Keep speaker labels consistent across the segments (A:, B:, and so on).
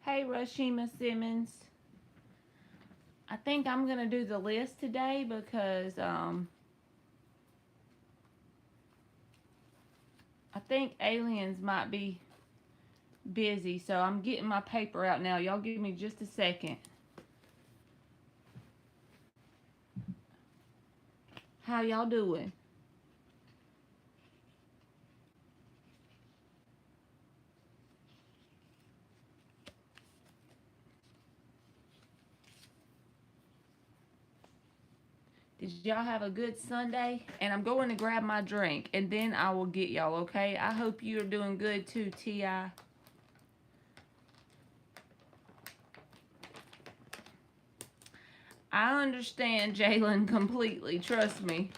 A: Hey, Rashima Simmons. I think I'm going to do the list today because I think aliens might be busy. So I'm getting my paper out now. Y'all give me just a second. How y'all doing? Did y'all have a good Sunday? And I'm going to grab my drink and then I will get y'all, okay? I hope you're doing good too, T.I. I understand Jalen completely. Trust me.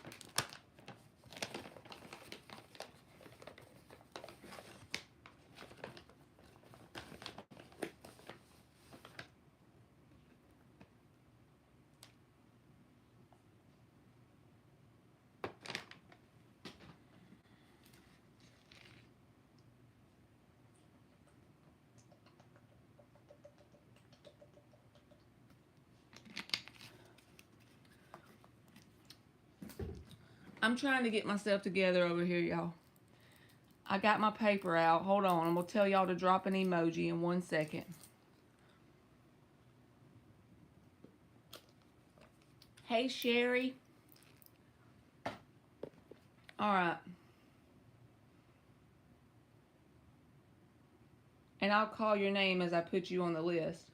A: I'm trying to get myself together over here, y'all. I got my paper out. Hold on. I'm going to tell y'all to drop an emoji in 1 second. Hey, Sherry. All right. And I'll call your name as I put you on the list.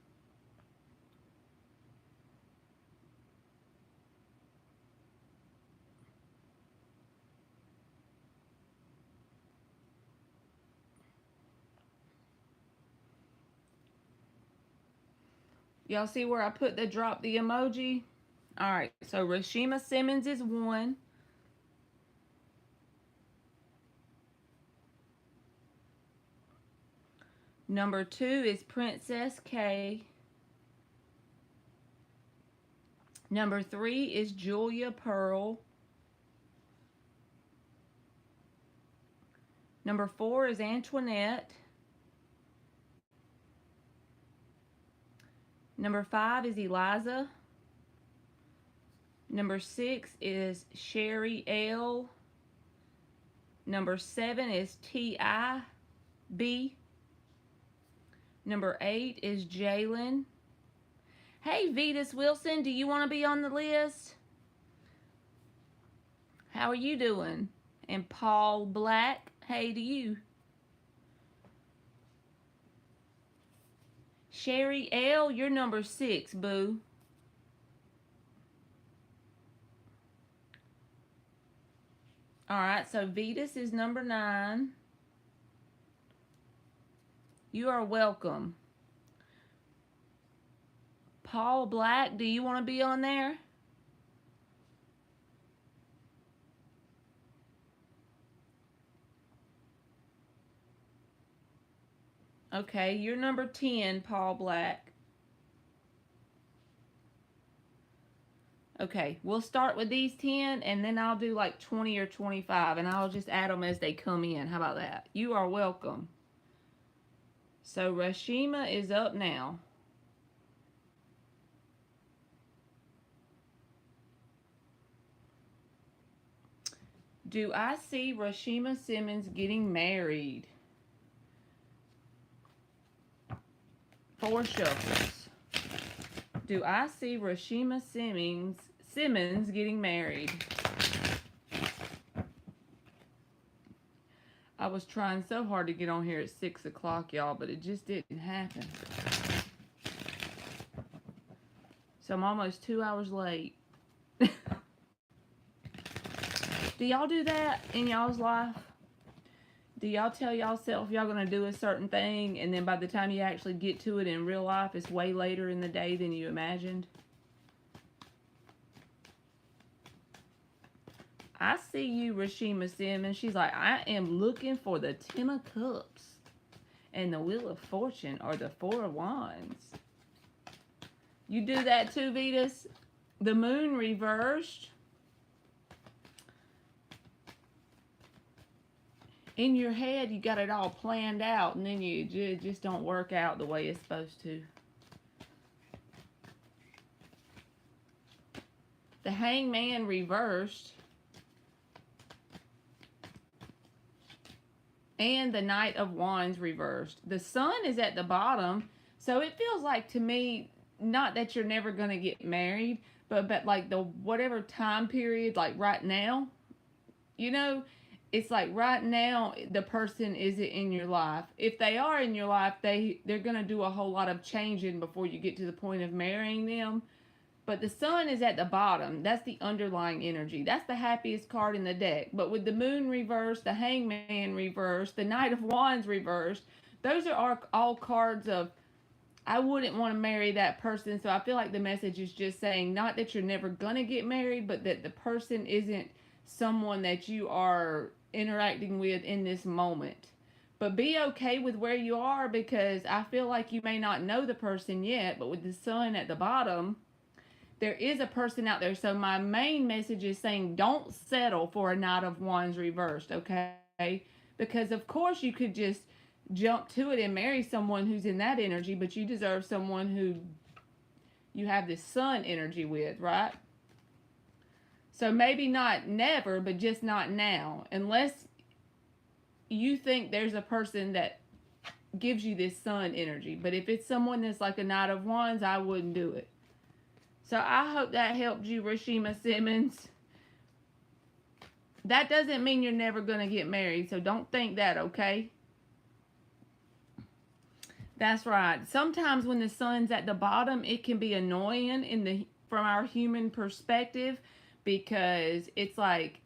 A: Y'all see where I put the drop the emoji? All right. So Rashima Simmons is 1. Number 2 is Princess K. Number 3 is Julia Pearl. Number 4 is Antoinette. Number 5 is Eliza. Number 6 is Sherry L. Number 7 is T.I.B. Number 8 is Jalen. Hey, Vetus Wilson, do you want to be on the list? How are you doing? And Paul Black, hey to you. Sherry L, you're number 6, boo. Alright, so Vetus is number 9. You are welcome. Paul Black, do you want to be on there? Okay, you're number 10, Paul Black. Okay, we'll start with these 10 and then I'll do like 20 or 25 and I'll just add them as they come in. How about that? You are welcome. So Rashima is up now. Do I see Rashima Simmons getting married? 4 shuffles. Do I see Rashima Simmons getting married? I was trying so hard to get on here at 6 o'clock, y'all, but it just didn't happen. So I'm almost 2 hours late. Do y'all do that in y'all's life? Do y'all tell y'allself y'all gonna do a certain thing and then by the time you actually get to it in real life, it's way later in the day than you imagined? I see you, Rashima Simmons. She's like, I am looking for the 10 of Cups and the Wheel of Fortune or the 4 of Wands. You do that too, Vetus? The moon reversed. in your head you got it all planned out, and then you just don't work out the way it's supposed to. The Hangman reversed and the Knight of Wands reversed. The Sun is at the bottom, so it feels like to me, not that you're never going to get married, but like the whatever time period, like right now, you know, it's like right now the person isn't in your life. If they are in your life, they're going to do a whole lot of changing before you get to the point of marrying them. But the Sun is at the bottom. That's the underlying energy. That's the happiest card in the deck. But with the Moon reversed, the Hangman reversed, the Knight of Wands reversed, those are all cards of, I wouldn't want to marry that person. So I feel like the message is just saying, not that you're never going to get married, but that the person isn't someone that you are interacting with in this moment. But be okay with where you are, because I feel like you may not know the person yet, but with the Sun at the bottom, there is a person out there. So my main message is saying, don't settle for a Knight of Wands reversed, okay? Because of course you could just jump to it and marry someone who's in that energy, but you deserve someone who you have this Sun energy with, right? So maybe not never, but just not now. Unless you think there's a person that gives you this Sun energy. But if it's someone that's like a Knight of Wands, I wouldn't do it. So I hope that helped you, Rashima Simmons. That doesn't mean you're never going to get married, so don't think that, okay? That's right. Sometimes when the Sun's at the bottom, it can be annoying from our human perspective, because it's like,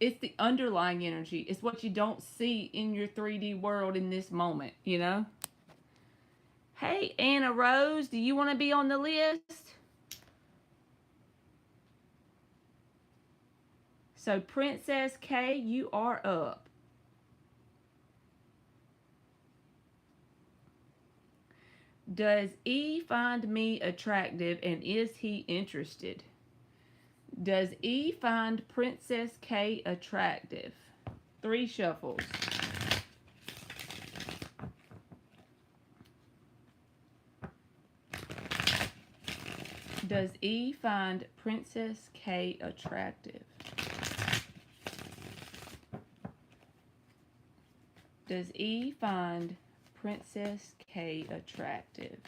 A: it's the underlying energy. It's what you don't see in your 3D world in this moment, you know? Hey, Anna Rose, do you want to be on the list? So, Princess K, you are up. Does E find me attractive, and is he interested? Does E find Princess K attractive? 3 shuffles. Does E find Princess K attractive? Does E find Princess K attractive?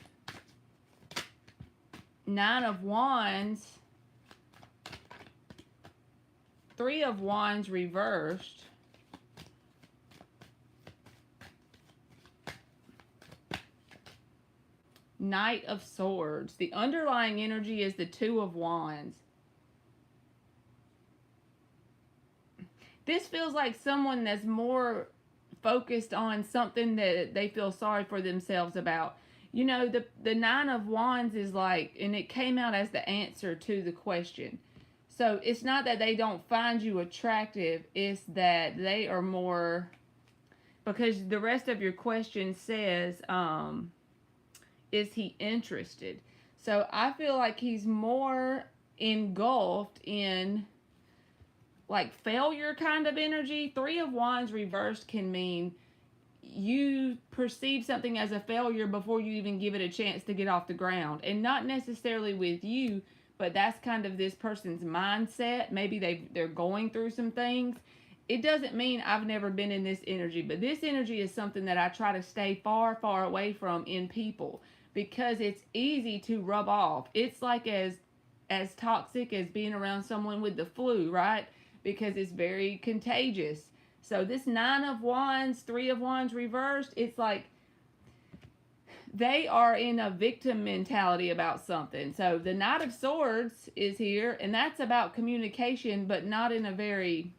A: 9 of Wands. 3 of Wands reversed. Knight of Swords. The underlying energy is the 2 of Wands. This feels like someone that's more focused on something that they feel sorry for themselves about. You know, the 9 of Wands is like, and it came out as the answer to the question. So it's not that they don't find you attractive, it's that they are more, because the rest of your question says, is he interested? So I feel like he's more engulfed in like failure kind of energy. 3 of Wands reversed can mean you perceive something as a failure before you even give it a chance to get off the ground. And not necessarily with you, but that's kind of this person's mindset. Maybe they're going through some things. It doesn't mean I've never been in this energy, but this energy is something that I try to stay far, far away from in people, because it's easy to rub off. It's like as toxic as being around someone with the flu, right? Because it's very contagious. So this 9 of Wands, 3 of Wands reversed, it's like they are in a victim mentality about something. So the Knight of Swords is here, and that's about communication, but not in a very,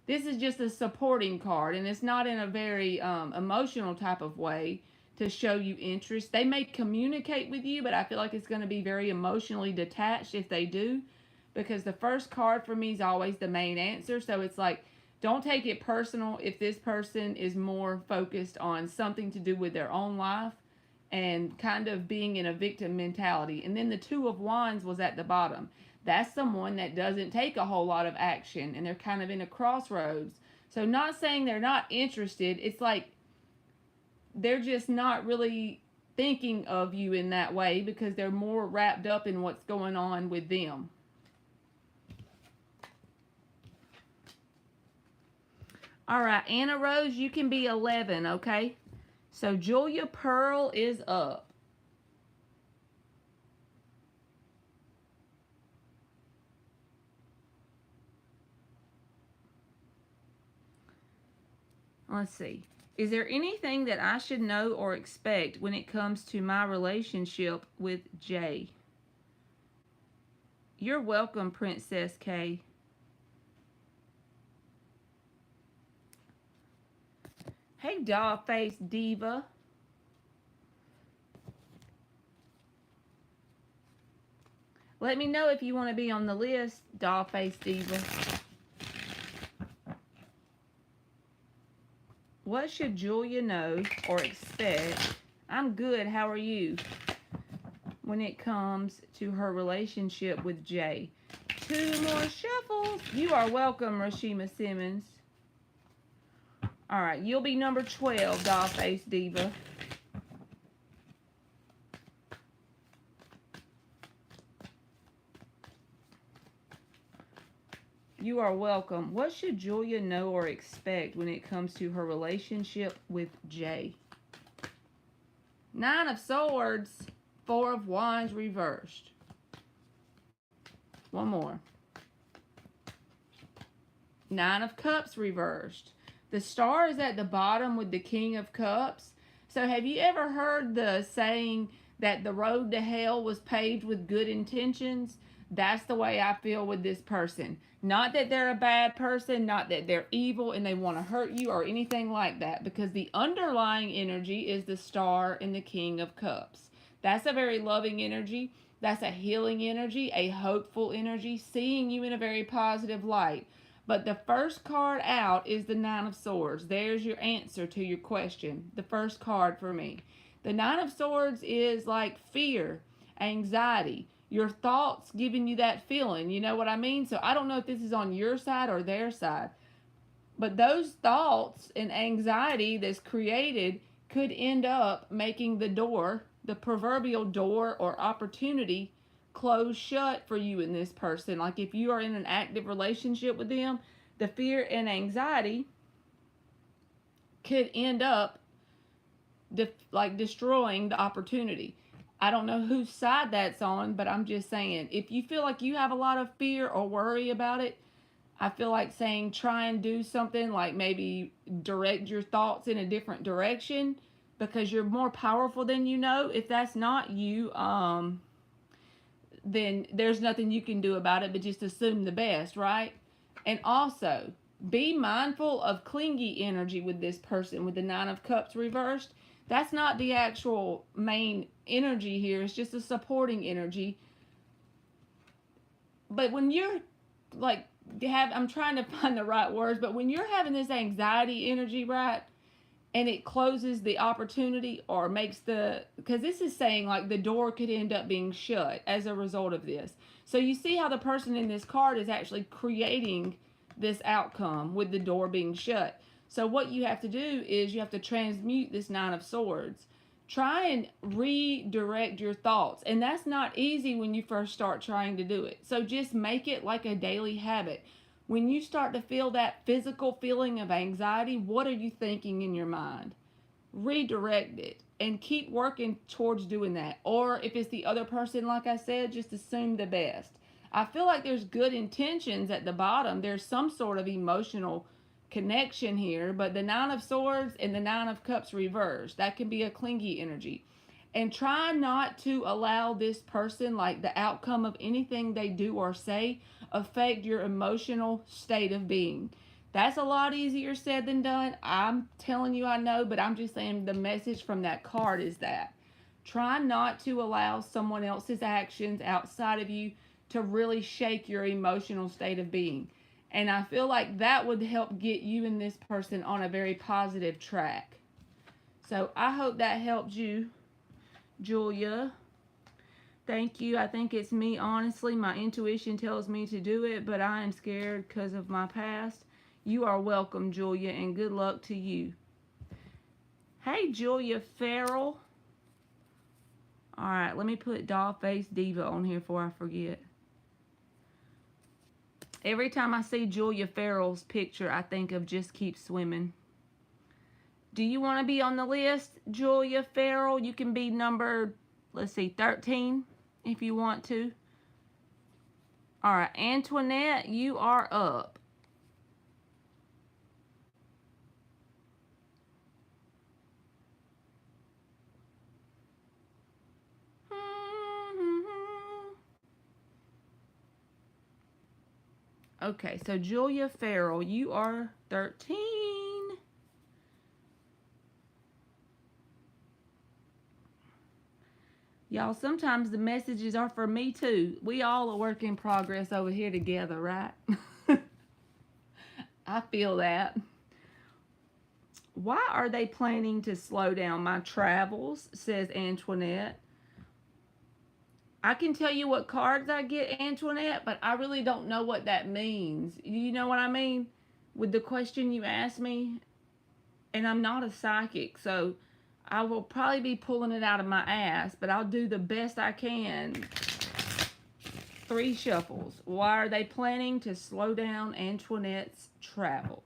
A: this is just a supporting card, and it's not in a very emotional type of way to show you interest. They may communicate with you, but I feel like it's going to be very emotionally detached if they do, because the first card for me is always the main answer. So it's like, don't take it personal if this person is more focused on something to do with their own life and kind of being in a victim mentality. And then the 2 of Wands was at the bottom. That's someone that doesn't take a whole lot of action, and they're kind of in a crossroads. So not saying they're not interested. It's like they're just not really thinking of you in that way because they're more wrapped up in what's going on with them. All right, Anna Rose, you can be 11, okay? So Julia Pearl is up. Let's see. Is there anything that I should know or expect when it comes to my relationship with Jay? You're welcome, Princess K. Hey, doll-face diva. Let me know if you want to be on the list, doll-face diva. What should Julia know or expect? I'm good. How are you? When it comes to her relationship with Jay. 2 more shuffles. You are welcome, Rashima Simmons. All right, you'll be number 12, doll-face diva. You are welcome. What should Julia know or expect when it comes to her relationship with Jay? 9 of Swords, 4 of Wands reversed. One more. 9 of Cups reversed. The Star is at the bottom with the King of Cups. So have you ever heard the saying that the road to hell was paved with good intentions? That's the way I feel with this person. Not that they're a bad person, not that they're evil and they want to hurt you or anything like that, because the underlying energy is the Star and the King of Cups. That's a very loving energy. That's a healing energy, a hopeful energy, seeing you in a very positive light. But the first card out is the 9 of Swords. There's your answer to your question. The first card for me. The 9 of Swords is like fear, anxiety, your thoughts giving you that feeling. You know what I mean? So I don't know if this is on your side or their side. But those thoughts and anxiety that's created could end up making the door, the proverbial door or opportunity, close shut for you and this person. Like if you are in an active relationship with them, the fear and anxiety could end up destroying the opportunity. I don't know whose side that's on, but I'm just saying, if you feel like you have a lot of fear or worry about it, I feel like saying try and do something like maybe direct your thoughts in a different direction because you're more powerful than you know. If that's not you, then there's nothing you can do about it but just assume the best, right? And also, be mindful of clingy energy with this person with the 9 of Cups reversed. That's not the actual main energy here. It's just a supporting energy. But when you're like, I'm trying to find the right words, but when you're having this anxiety energy, right, and it closes the opportunity or makes because this is saying like the door could end up being shut as a result of this. So you see how the person in this card is actually creating this outcome with the door being shut. So what you have to do is you have to transmute this 9 of Swords. Try and redirect your thoughts. And that's not easy when you first start trying to do it. So just make it like a daily habit. When you start to feel that physical feeling of anxiety, what are you thinking in your mind? Redirect it and keep working towards doing that. Or if it's the other person, like I said, just assume the best. I feel like there's good intentions at the bottom. There's some sort of emotional connection here, but the 9 of Swords and the 9 of Cups reversed. That can be a clingy energy. And try not to allow this person, like the outcome of anything they do or say, affect your emotional state of being. That's a lot easier said than done. I'm telling you I know, but I'm just saying the message from that card is that. Try not to allow someone else's actions outside of you to really shake your emotional state of being. And I feel like that would help get you and this person on a very positive track. So I hope that helped you, Julia. Thank you. I think it's me, honestly. My intuition tells me to do it, but I am scared because of my past. You are welcome, Julia, and good luck to you. Hey, Julia Farrell. All right, let me put Doll Face Diva on here before I forget. Every time I see Julia Farrell's picture, I think of Just Keep Swimming. Do you want to be on the list, Julia Farrell? You can be number, let's see, 13 if you want to. All right, Antoinette, you are up. Okay, so Julia Farrell, you are 13. Y'all, sometimes the messages are for me too. We all are work in progress over here together, right? I feel that. Why are they planning to slow down my travels, says Antoinette. I can tell you what cards I get, Antoinette, but I really don't know what that means. You know what I mean? With the question you asked me, and I'm not a psychic, so I will probably be pulling it out of my ass, but I'll do the best I can. 3 shuffles. Why are they planning to slow down Antoinette's travels?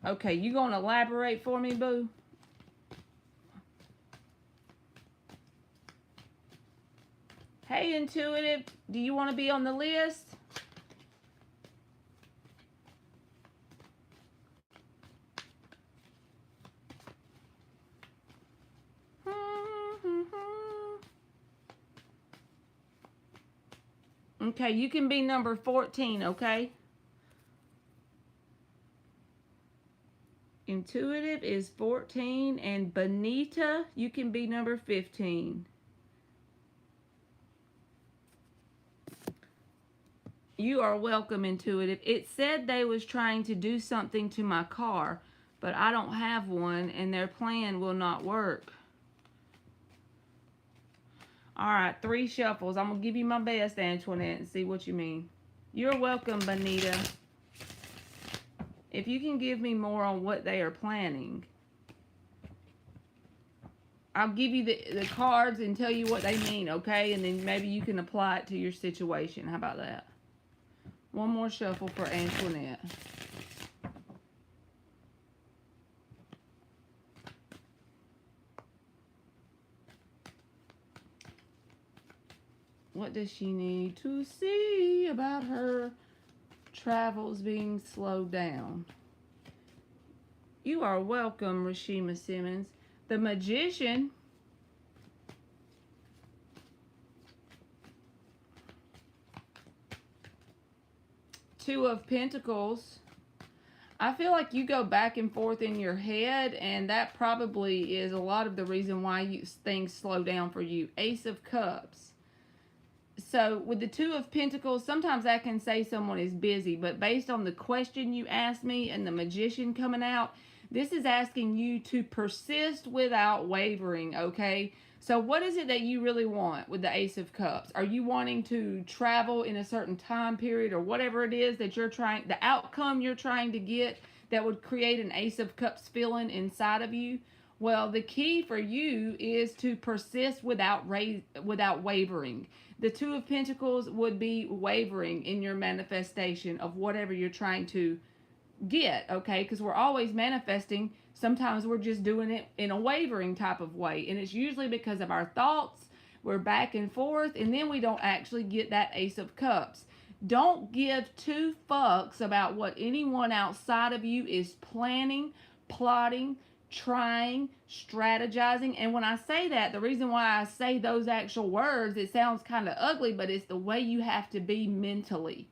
A: Okay, you gonna elaborate for me, boo? Hey, Intuitive, do you want to be on the list? Okay, you can be number 14, okay? Intuitive is 14, and Benita, you can be number 15. You are welcome, Intuitive. It said they was trying to do something to my car, but I don't have one, and their plan will not work. All right, 3 shuffles. I'm going to give you my best, Antoinette, and see what you mean. You're welcome, Benita. If you can give me more on what they are planning, I'll give you the cards and tell you what they mean, okay? And then maybe you can apply it to your situation. How about that? One more shuffle for Antoinette. What does she need to see about her travels being slowed down? You are welcome, Rashima Simmons. The Magician. Two of Pentacles. I feel like you go back and forth in your head, and that probably is a lot of the reason why things slow down for you. Ace of Cups. So with the Two of Pentacles, sometimes I can say someone is busy, but based on the question you asked me and the Magician coming out, this is asking you to persist without wavering, okay? So what is it that you really want with the Ace of Cups? Are you wanting to travel in a certain time period, or whatever it is that you're trying, the outcome you're trying to get that would create an Ace of Cups feeling inside of you? Well, the key for you is to persist without wavering. The Two of Pentacles would be wavering in your manifestation of whatever you're trying to get, okay? Because we're always manifesting. Sometimes we're just doing it in a wavering type of way, and it's usually because of our thoughts. We're back and forth, and then we don't actually get that Ace of Cups. Don't give 2 fucks about what anyone outside of you is planning, plotting, trying, strategizing. And when I say that, the reason why I say those actual words, it sounds kind of ugly, but it's the way you have to be mentally.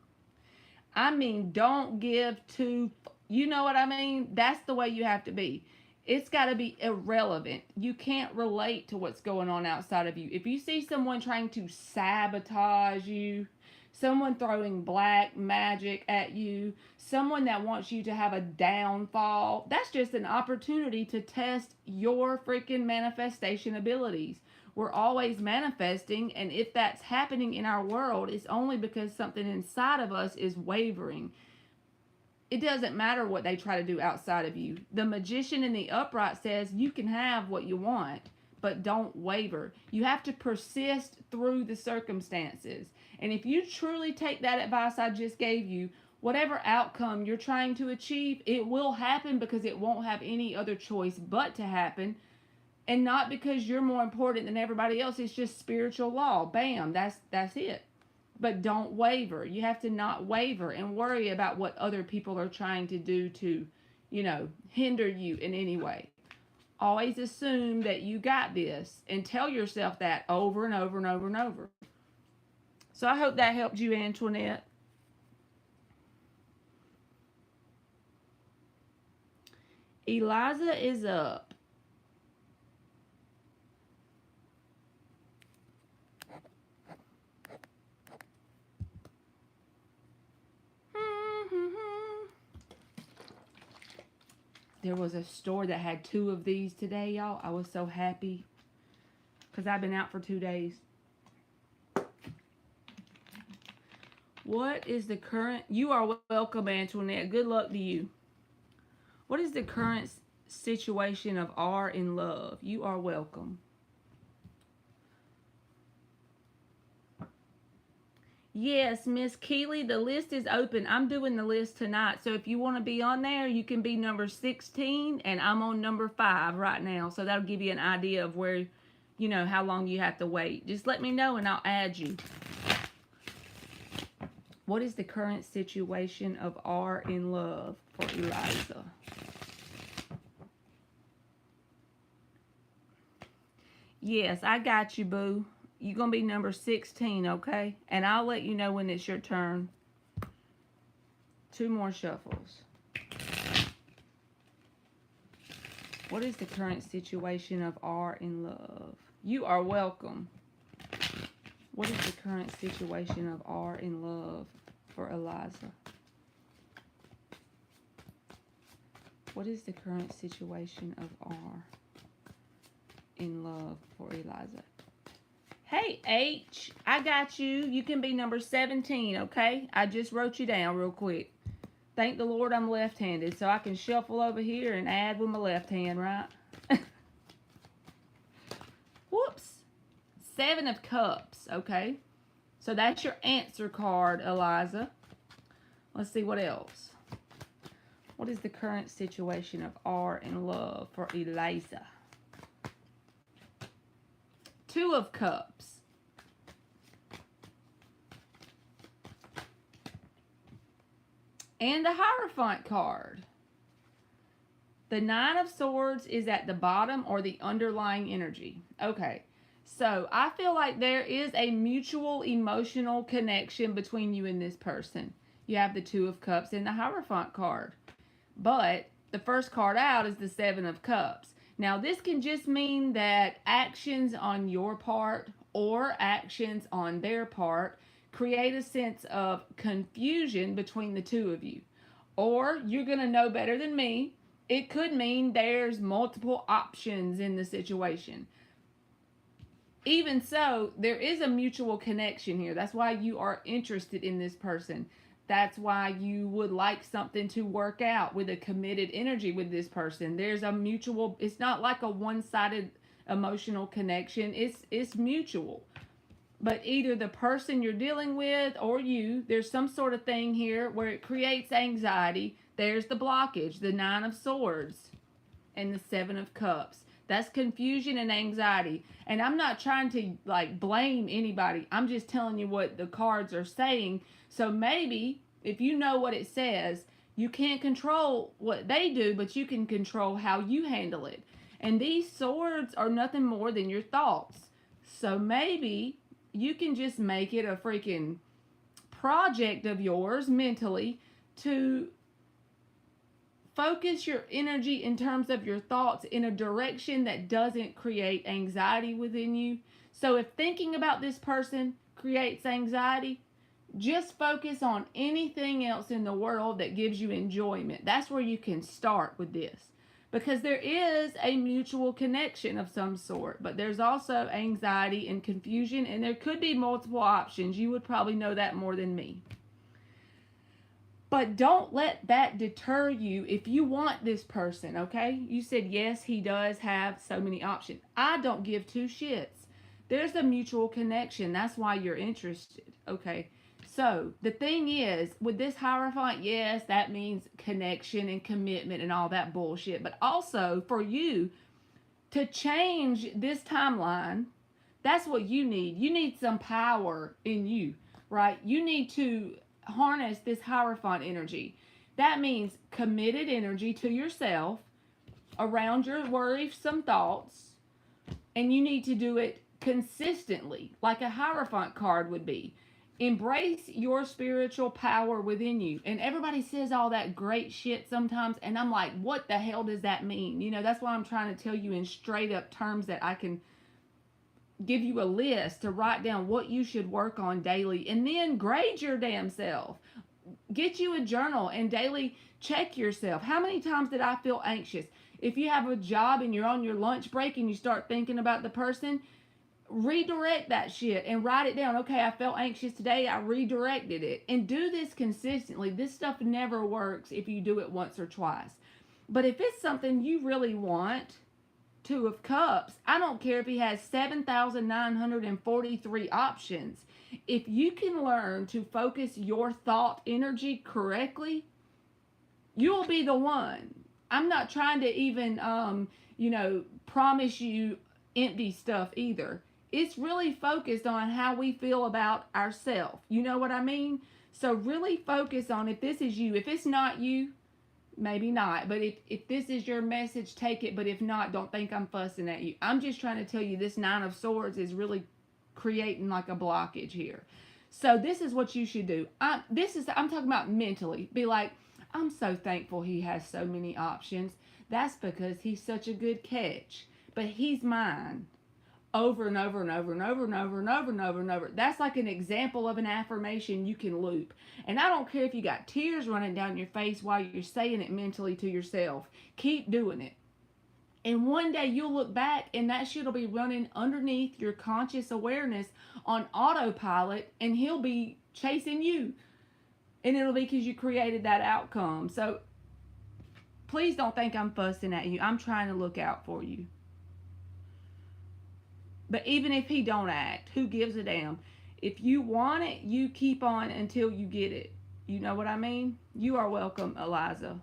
A: I mean, don't give 2, you know what I mean? That's the way you have to be. It's got to be irrelevant. You can't relate to what's going on outside of you. If you see someone trying to sabotage you, someone throwing black magic at you, someone that wants you to have a downfall, that's just an opportunity to test your freaking manifestation abilities. we're always manifesting, and if that's happening in our world, it's only because something inside of us is wavering. It doesn't matter what they try to do outside of you. The Magician in the upright says you can have what you want, but don't waver. You have to persist through the circumstances. And if you truly take that advice I just gave you, whatever outcome you're trying to achieve, it will happen because it won't have any other choice but to happen. And not because you're more important than everybody else. It's just spiritual law. Bam, that's it. But don't waver. You have to not waver and worry about what other people are trying to do to, hinder you in any way. Always assume that you got this and tell yourself that over and over and over and over. So I hope that helped you, Antoinette. Eliza is up. There was a store that had 2 of these today, y'all. I was so happy because I've been out for 2 days. What is the current... You are welcome, Antoinette. Good luck to you. What is the current situation of R in love? You are welcome. Yes, Miss Keeley, the list is open. I'm doing the list tonight. So if you want to be on there, you can be number 16, and I'm on number 5 right now. So that'll give you an idea of where, how long you have to wait. Just let me know and I'll add you. What is the current situation of R in love for Eliza? Yes, I got you, boo. You're going to be number 16, okay? And I'll let you know when it's your turn. 2 more shuffles. What is the current situation of R in love? You are welcome. What is the current situation of R in love for Eliza? What is the current situation of R in love for Eliza? Hey, H, I got you. You can be number 17, okay? I just wrote you down real quick. Thank the Lord I'm left-handed, so I can shuffle over here and add with my left hand, right? Whoops. 7 of Cups, okay? So that's your answer card, Eliza. Let's see what else. What is the current situation of R in love for Eliza? 2 of Cups. And the Hierophant card. The 9 of Swords is at the bottom or the underlying energy. Okay, so I feel like there is a mutual emotional connection between you and this person. You have the 2 of Cups and the Hierophant card. But the first card out is the 7 of Cups. Now, this can just mean that actions on your part or actions on their part create a sense of confusion between the 2 of you. Or you're going to know better than me. It could mean there's multiple options in the situation. Even so, there is a mutual connection here. That's why you are interested in this person. That's why you would like something to work out with a committed energy with this person. There's a mutual, it's not like a one-sided emotional connection. It's mutual. But either the person you're dealing with or you, there's some sort of thing here where it creates anxiety. There's the blockage, the 9 of Swords and the 7 of Cups. That's confusion and anxiety. And I'm not trying to blame anybody. I'm just telling you what the cards are saying. So maybe if you know what it says, you can't control what they do, but you can control how you handle it. And these swords are nothing more than your thoughts. So maybe you can just make it a freaking project of yours mentally to focus your energy in terms of your thoughts in a direction that doesn't create anxiety within you. So if thinking about this person creates anxiety, just focus on anything else in the world that gives you enjoyment. That's where you can start with this. because there is a mutual connection of some sort, but there's also anxiety and confusion, and there could be multiple options. You would probably know that more than me. But don't let that deter you if you want this person, okay? You said, yes, he does have so many options. I don't give two shits. There's a mutual connection. That's why you're interested, okay? So the thing is, with this Hierophant, yes, that means connection and commitment and all that bullshit. But also for you to change this timeline, that's what you need. You need some power in you, right? You need to harness this Hierophant energy. That means committed energy to yourself around your worrisome thoughts, and you need to do it consistently, like a Hierophant card would be. Embrace your spiritual power within you. And everybody says all that great shit sometimes, and I'm like, what the hell does that mean? You know, that's why I'm trying to tell you in straight up terms that I can give you a list to write down what you should work on daily, and then grade your damn self. Get you a journal and daily check yourself. How many times did I feel anxious? If you have a job and you're on your lunch break and you start thinking about the person, redirect that shit and write it down. Okay, I felt anxious today, I redirected it. And do this consistently. This stuff never works if you do it once or twice. But if it's something you really want, Two of Cups, I don't care if he has 7,943 options. If you can learn to focus your thought energy correctly, you'll be the one. I'm not trying to even, promise you empty stuff either. It's really focused on how we feel about ourselves. You know what I mean? So really focus on, if this is you. If it's not you, maybe not. But if this is your message, take it. But if not, don't think I'm fussing at you. I'm just trying to tell you this Nine of Swords is really creating like a blockage here. So this is what you should do. I'm talking about mentally. Be like, I'm so thankful he has so many options. That's because he's such a good catch. But he's mine. Over and over and over and over and over and over and over and over. That's like an example of an affirmation you can loop. And I don't care if you got tears running down your face while you're saying it mentally to yourself. Keep doing it. And one day you'll look back and that shit will be running underneath your conscious awareness on autopilot, and he'll be chasing you. And it'll be because you created that outcome. So please don't think I'm fussing at you. I'm trying to look out for you. But even if he don't act, who gives a damn? If you want it, you keep on until you get it. You know what I mean? You are welcome, Eliza.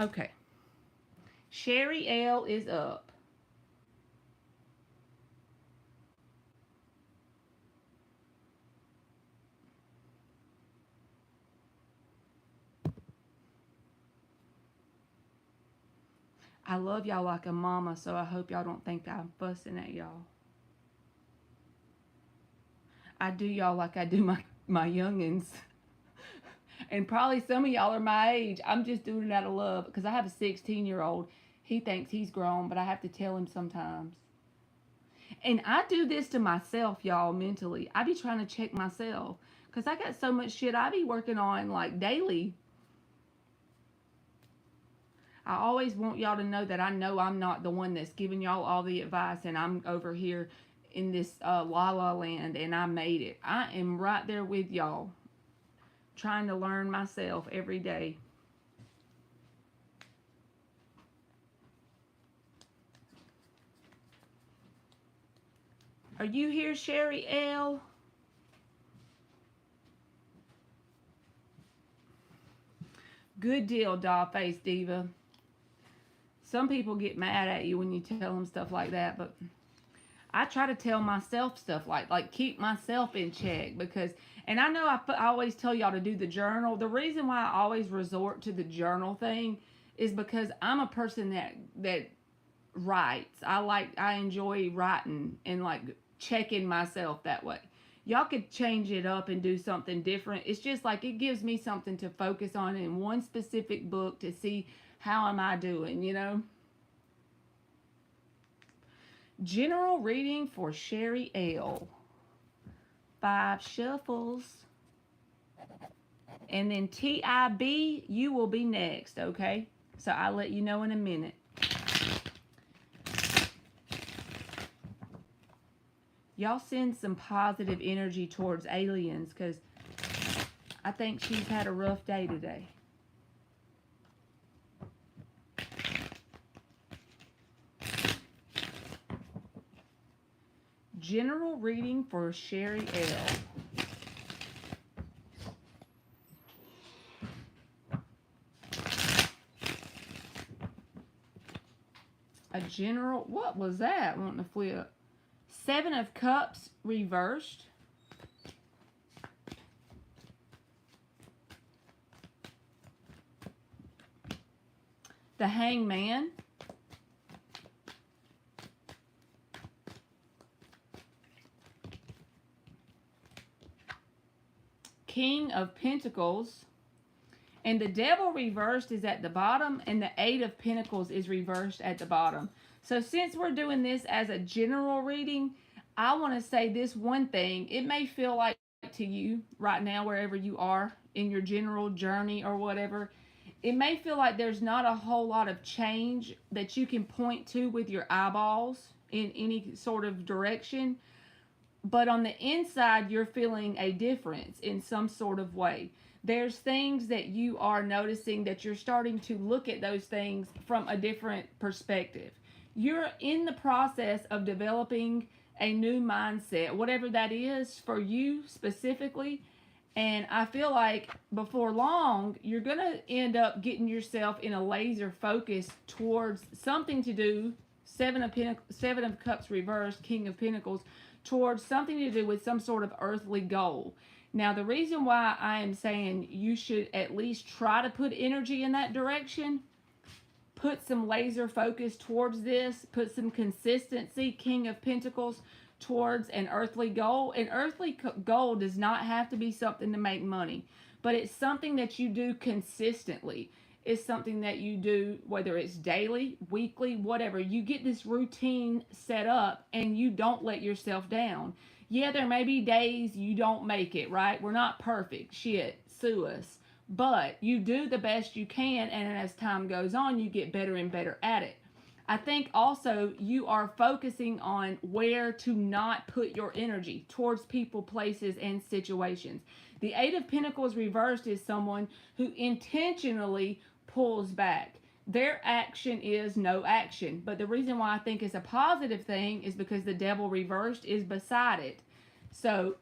A: Okay. Sherry L is up. I love y'all like a mama, so I hope y'all don't think I'm fussing at y'all. I do y'all like I do my youngins. And probably some of y'all are my age. I'm just doing it out of love because I have a 16-year-old. He thinks he's grown, but I have to tell him sometimes. And I do this to myself, y'all, mentally. I be trying to check myself because I got so much shit I be working on like daily. I always want y'all to know that I know I'm not the one that's giving y'all all the advice, and I'm over here in this la la land, and I made it. I am right there with y'all, trying to learn myself every day. Are you here, Sherry L? Good deal, Dollface Diva. Some people get mad at you when you tell them stuff like that, but I try to tell myself stuff like keep myself in check, because, and I know I always tell y'all to do the journal. The reason why I always resort to the journal thing is because I'm a person that writes. I enjoy writing and like checking myself that way. Y'all could change it up and do something different. It's just like it gives me something to focus on in one specific book to see how am I doing, you know? General reading for Sherry L. 5 shuffles. And then TIB, you will be next, okay? So I'll let you know in a minute. Y'all send some positive energy towards aliens, because I think she's had a rough day today. General reading for Sherry L. A general, what was that? Wanting to flip. 7 of Cups reversed. The Hangman. King of Pentacles. And the Devil reversed is at the bottom, and the 8 of Pentacles is reversed at the bottom. So since we're doing this as a general reading, I want to say this one thing. It may feel like to you right now, wherever you are in your general journey or whatever, it may feel like there's not a whole lot of change that you can point to with your eyeballs in any sort of direction. But on the inside, you're feeling a difference in some sort of way. There's things that you are noticing that you're starting to look at those things from a different perspective. You're in the process of developing a new mindset, whatever that is for you specifically. And I feel like before long, you're going to end up getting yourself in a laser focus towards something to do. 7 of Cups reversed, King of Pentacles, towards something to do with some sort of earthly goal. Now, the reason why I am saying you should at least try to put energy in that direction, put some laser focus towards this, put some consistency, King of Pentacles, towards an earthly goal. An earthly goal does not have to be something to make money, but it's something that you do consistently. It's something that you do, whether it's daily, weekly, whatever. You get this routine set up and you don't let yourself down. Yeah, there may be days you don't make it, right? We're not perfect. Shit, sue us. But you do the best you can, and as time goes on, you get better and better at it. I think also you are focusing on where to not put your energy towards people, places, and situations. The 8 of Pentacles reversed is someone who intentionally pulls back. Their action is no action. But the reason why I think it's a positive thing is because the Devil reversed is beside it. So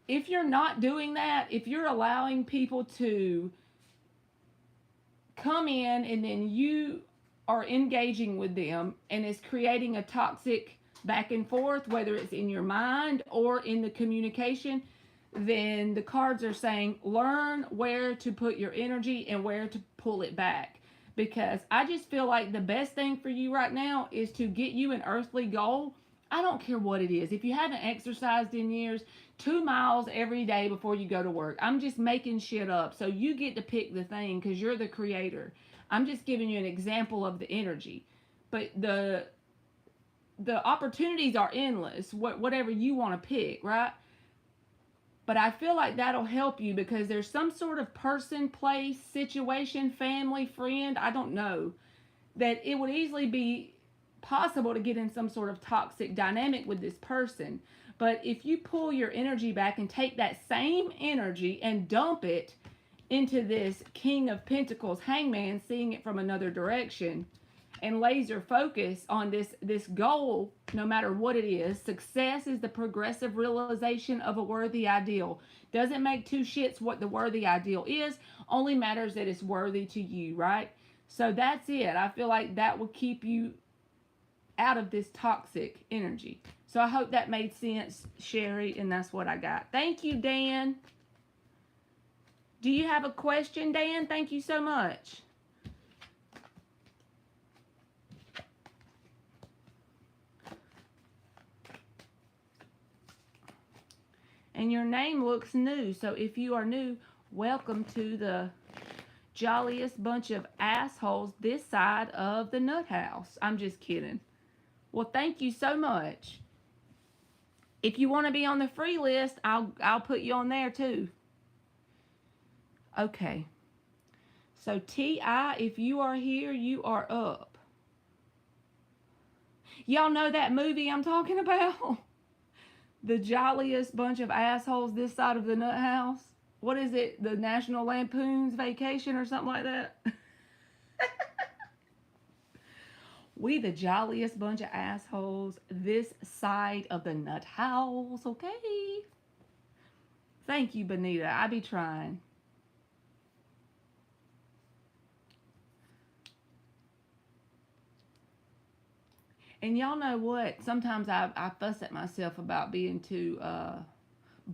A: if you're not doing that, if you're allowing people to come in and then you are engaging with them and it's creating a toxic back and forth, whether it's in your mind or in the communication, then the cards are saying learn where to put your energy and where to pull it back. Because I just feel like the best thing for you right now is to get you an earthly goal. I don't care what it is. If you haven't exercised in years, 2 miles every day before you go to work. I'm just making shit up. So you get to pick the thing because you're the creator. I'm just giving you an example of the energy. But the opportunities are endless, whatever you want to pick, right? But I feel like that'll help you because there's some sort of person, place, situation, family, friend, I don't know, that it would easily be possible to get in some sort of toxic dynamic with this person. But if you pull your energy back and take that same energy and dump it into this King of Pentacles Hangman, seeing it from another direction, and laser focus on this goal, no matter what it is. Success is the progressive realization of a worthy ideal. Doesn't make two shits what the worthy ideal is, only matters that it's worthy to you, right? So that's it. I feel like that will keep you out of this toxic energy. So I hope that made sense, Sherry, and that's what I got. Thank you, Dan. Do you have a question, Dan? Thank you so much. And your name looks new. So if you are new, welcome to the jolliest bunch of assholes this side of the nut house. I'm just kidding. Well, thank you so much. If you want to be on the free list, I'll put you on there too. Okay. So T.I., if you are here, you are up. Y'all know that movie I'm talking about? The jolliest bunch of assholes this side of the nut house. What is it? The National Lampoon's Vacation or something like that? We the jolliest bunch of assholes this side of the nut house, okay? Thank you, Benita. I be trying. And y'all know what? Sometimes I fuss at myself about being too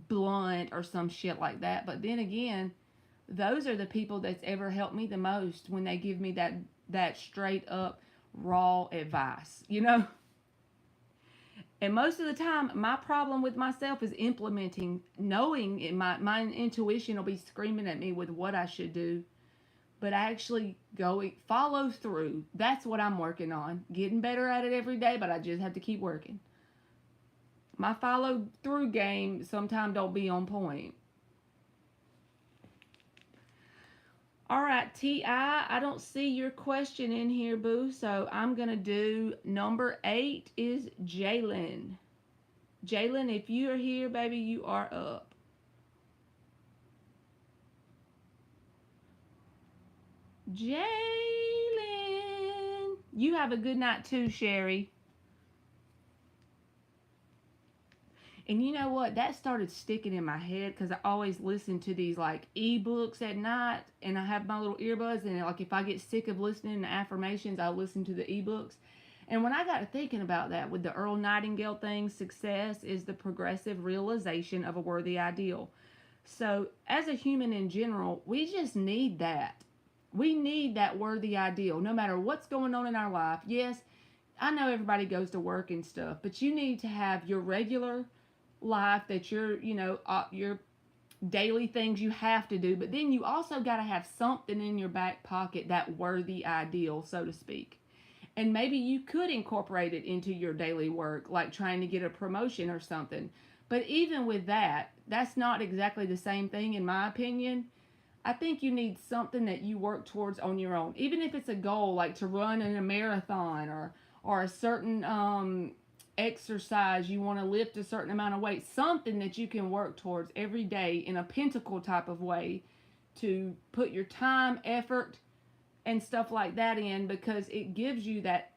A: blunt or some shit like that. But then again, those are the people that's ever helped me the most when they give me that straight up raw advice, you know? And most of the time, my problem with myself is implementing, knowing my intuition will be screaming at me with what I should do. But actually follow through. That's what I'm working on. Getting better at it every day, but I just have to keep working. My follow through game sometimes don't be on point. All right, T.I., I don't see your question in here, boo. So I'm going to do number 8 is Jalen. Jalen, if you are here, baby, you are up. Jalen. You have a good night too, Sherry. And you know what? That started sticking in my head because I always listen to these like ebooks at night, and I have my little earbuds, and like if I get sick of listening to affirmations, I listen to the ebooks. And when I got to thinking about that with the Earl Nightingale thing, success is the progressive realization of a worthy ideal. So as a human in general, we just need that. We need that worthy ideal no matter what's going on in our life. Yes, I know everybody goes to work and stuff, but you need to have your regular life that your daily things you have to do, but then you also got to have something in your back pocket, that worthy ideal, so to speak. And maybe you could incorporate it into your daily work, like trying to get a promotion or something. But even with that, that's not exactly the same thing in my opinion. I think you need something that you work towards on your own, even if it's a goal like to run in a marathon or a certain exercise, you want to lift a certain amount of weight, something that you can work towards every day in a pentacle type of way to put your time, effort, and stuff like that in, because it gives you that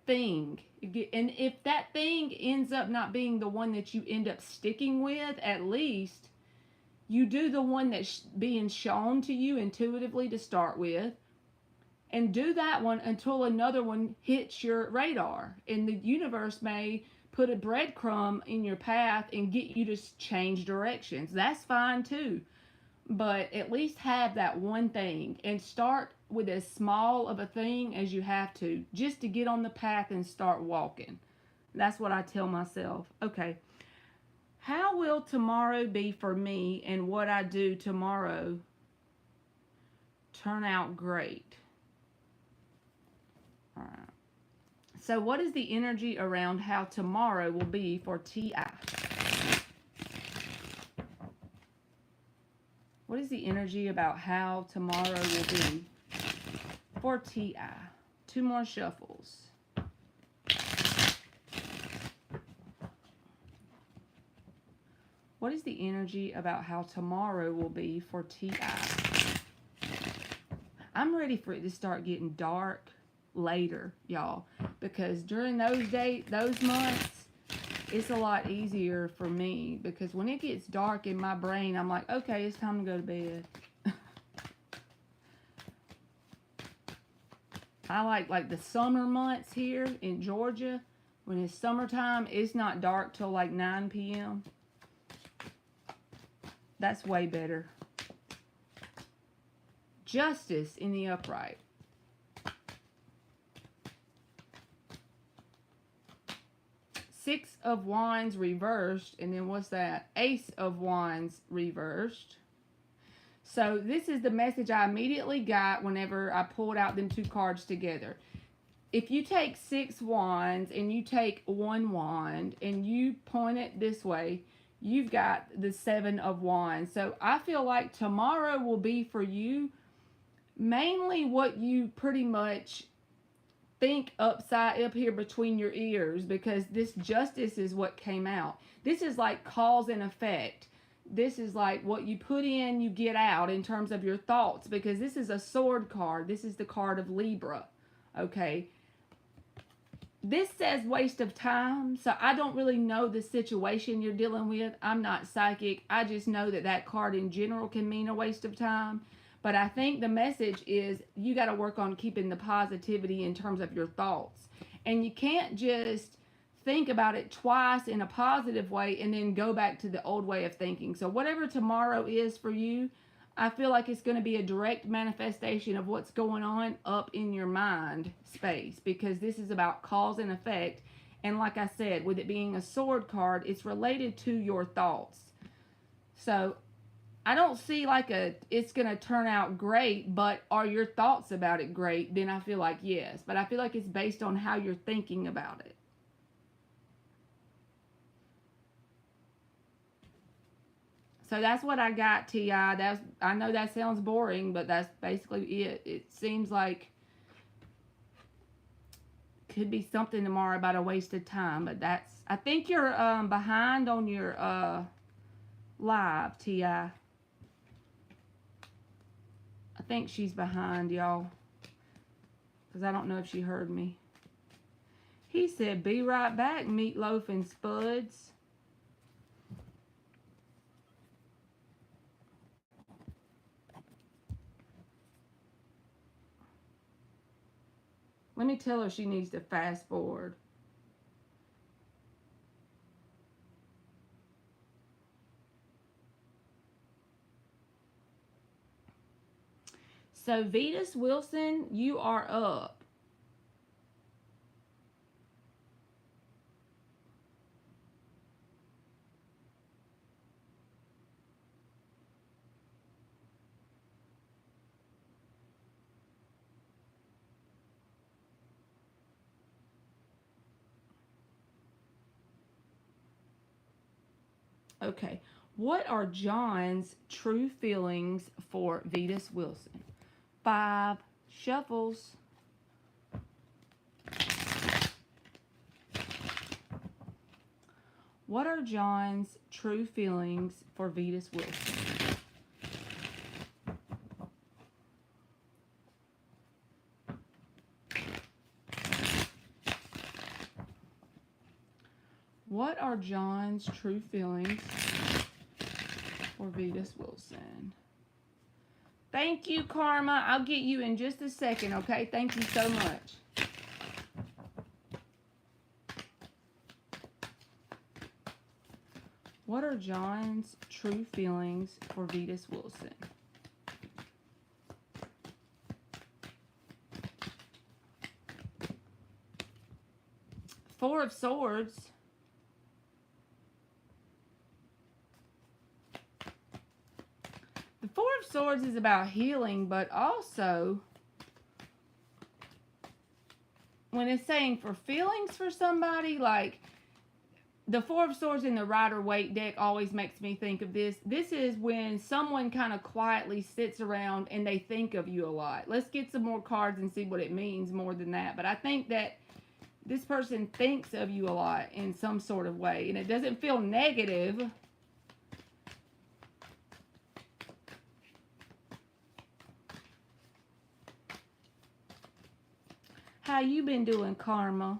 A: thing. And if that thing ends up not being the one that you end up sticking with, at least you do the one that's being shown to you intuitively to start with, and do that one until another one hits your radar. And the universe may put a breadcrumb in your path and get you to change directions. That's fine too. But at least have that one thing and start with as small of a thing as you have to, just to get on the path and start walking. That's what I tell myself. Okay. How will tomorrow be for me, and what I do tomorrow turn out great? All right. So what is the energy around how tomorrow will be for T.I.? What is the energy about how tomorrow will be for T.I.? 2 more shuffles. What is the energy about how tomorrow will be for T.I.? I'm ready for it to start getting dark later, y'all, because during those months, it's a lot easier for me, because when it gets dark in my brain, I'm like, okay, it's time to go to bed. I like the summer months here in Georgia. When it's summertime, it's not dark till like 9 p.m. That's way better. Justice in the upright. Six of Wands reversed, and then what's that? Ace of Wands reversed. So this is the message I immediately got whenever I pulled out them 2 cards together. if you take 6 wands and you take 1 wand and you point it this way, you've got the 7 of wands. So I feel like tomorrow will be for you mainly what you pretty much think upside up here between your ears, because this justice is what came out. This is like cause and effect. This is like what you put in, you get out in terms of your thoughts, because this is a sword card. This is the card of Libra. Okay. This says waste of time, so I don't really know the situation you're dealing with. I'm not psychic. I just know that that card in general can mean a waste of time. But I think the message is you got to work on keeping the positivity in terms of your thoughts. And you can't just think about it twice in a positive way and then go back to the old way of thinking. So whatever tomorrow is for you, I feel like it's going to be a direct manifestation of what's going on up in your mind space, because this is about cause and effect. And like I said, with it being a sword card, it's related to your thoughts. So I don't see like it's going to turn out great, but are your thoughts about it great? Then I feel like yes. But I feel like it's based on how you're thinking about it. So that's what I got, T.I. I know that sounds boring, but that's basically it. It seems like could be something tomorrow about a wasted time, but I think you're behind on your live, T.I. I think she's behind, y'all, because I don't know if she heard me. He said, be right back, Meatloaf and Spuds. Let me tell her she needs to fast forward. So, Vetus Wilson, you are up. Okay. What are John's true feelings for Vetus Wilson? 5 shuffles. What are John's true feelings for Vetus Wilson? What are John's true feelings for Vetus Wilson? Thank you, Karma. I'll get you in just a second, okay? Thank you so much. What are John's true feelings for Vetus Wilson? Four of Swords. The Four of Swords is about healing, but also when it's saying for feelings for somebody, like the Four of Swords in the Rider-Waite deck always makes me think of this. This is when someone kind of quietly sits around and they think of you a lot. Let's get some more cards and see what it means more than that. But I think that this person thinks of you a lot in some sort of way. And it doesn't feel negative. How you been doing, Karma?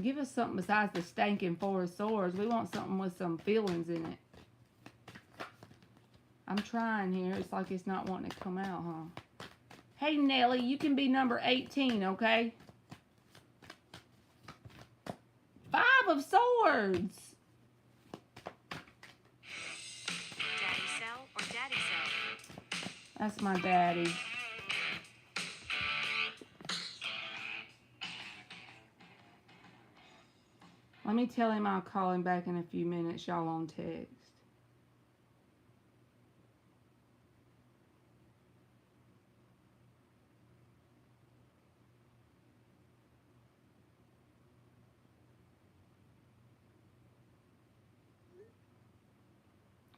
A: Give us something besides the stinking Four of Swords. We want something with some feelings in it. I'm trying here. It's like it's not wanting to come out, huh? Hey, Nelly, you can be number 18, okay? 5 of Swords.
B: Daddy Cell or Daddy Cell?
A: That's my daddy. Let me tell him I'll call him back in a few minutes. Y'all on text.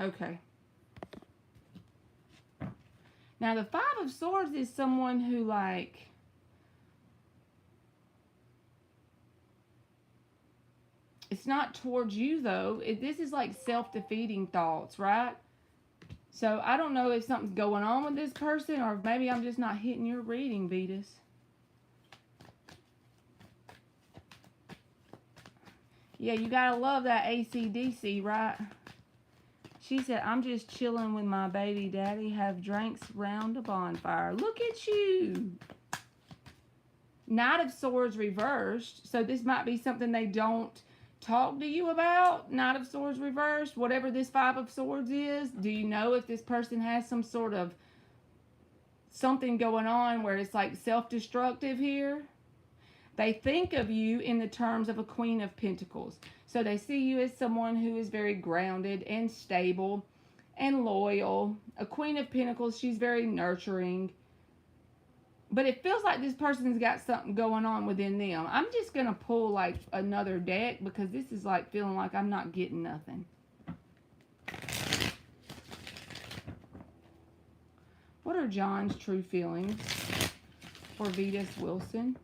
A: Okay. Now, the Five of Swords is someone who, like, it's not towards you, though. This is like self-defeating thoughts, right? So, I don't know if something's going on with this person, or maybe I'm just not hitting your reading, Vetus. Yeah, you gotta love that AC/DC, right? She said, I'm just chilling with my baby daddy, have drinks round a bonfire. Look at you. Knight of Swords reversed. So this might be something they don't talk to you about. Knight of Swords reversed. Whatever this Five of Swords is. Do you know if this person has some sort of something going on where it's like self-destructive here? They think of you in the terms of a Queen of Pentacles. So they see you as someone who is very grounded and stable and loyal. A Queen of Pentacles, she's very nurturing. But it feels like this person's got something going on within them. I'm just going to pull like another deck because this is like feeling like I'm not getting nothing. What are John's true feelings for Vetus Wilson?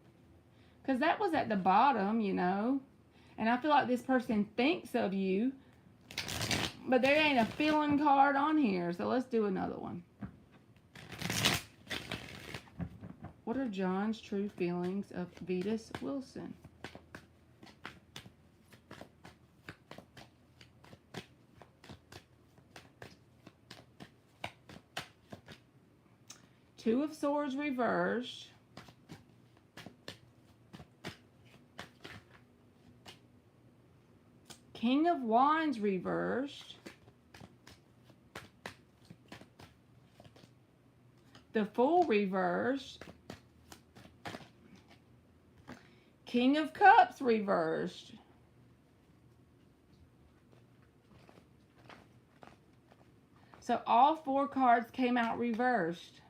A: Because that was at the bottom, you know. And I feel like this person thinks of you. But there ain't a feeling card on here. So let's do another one. What are John's true feelings of Vetus Wilson? Two of Swords reversed. King of Wands reversed. The Fool reversed. King of Cups reversed. So all four cards came out reversed.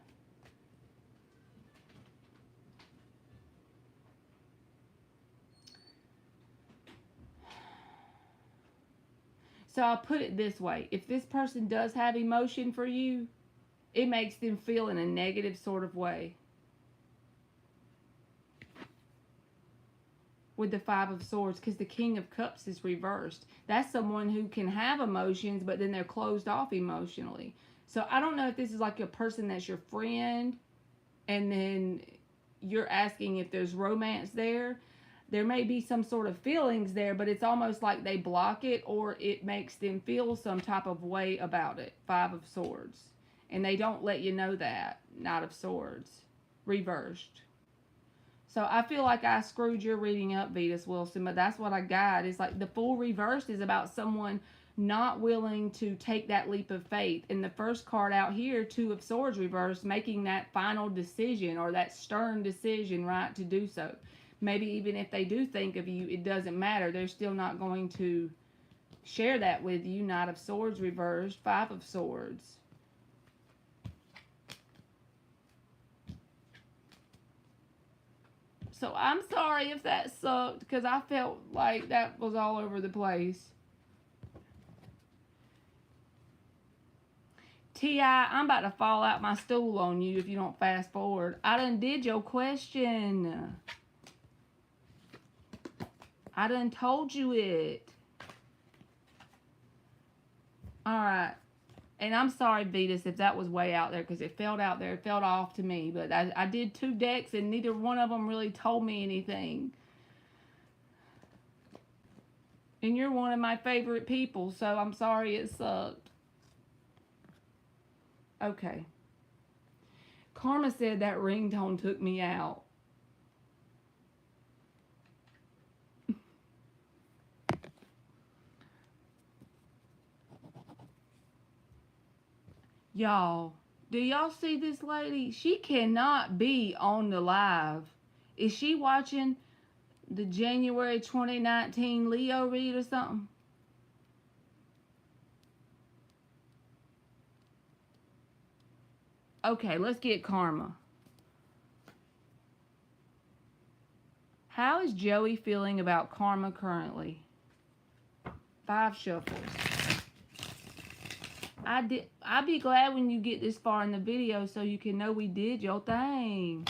A: So I'll put it this way. If this person does have emotion for you, it makes them feel in a negative sort of way. With the Five of Swords, because the King of Cups is reversed. That's someone who can have emotions, but then they're closed off emotionally. So I don't know if this is like a person that's your friend, and then you're asking if there's romance there. There may be some sort of feelings there, but it's almost like they block it, or it makes them feel some type of way about it. Five of Swords. And they don't let you know that. Knight of Swords. Reversed. So I feel like I screwed your reading up, Vetus Wilson, but that's what I got. It's like the Fool reversed is about someone not willing to take that leap of faith. And the first card out here, Two of Swords reversed, making that final decision or that stern decision, right, to do so. Maybe even if they do think of you, it doesn't matter. They're still not going to share that with you. Knight of Swords reversed, Five of Swords. So I'm sorry if that sucked, because I felt like that was all over the place. T.I., I'm about to fall out my stool on you if you don't fast forward. I done did your question. I done told you it. Alright. And I'm sorry, Vetus, if that was way out there, because it felt out there. It felt off to me. But I did two decks, and neither one of them really told me anything. And you're one of my favorite people, so I'm sorry it sucked. Okay. Karma said that ringtone took me out. Y'all, do y'all see this lady? She cannot be on the live. Is she watching the January 2019 Leo read or something? Okay, let's get Karma. How is Joey feeling about Karma currently? 5 shuffles. I'd be glad when you get this far in the video so you can know we did your thing.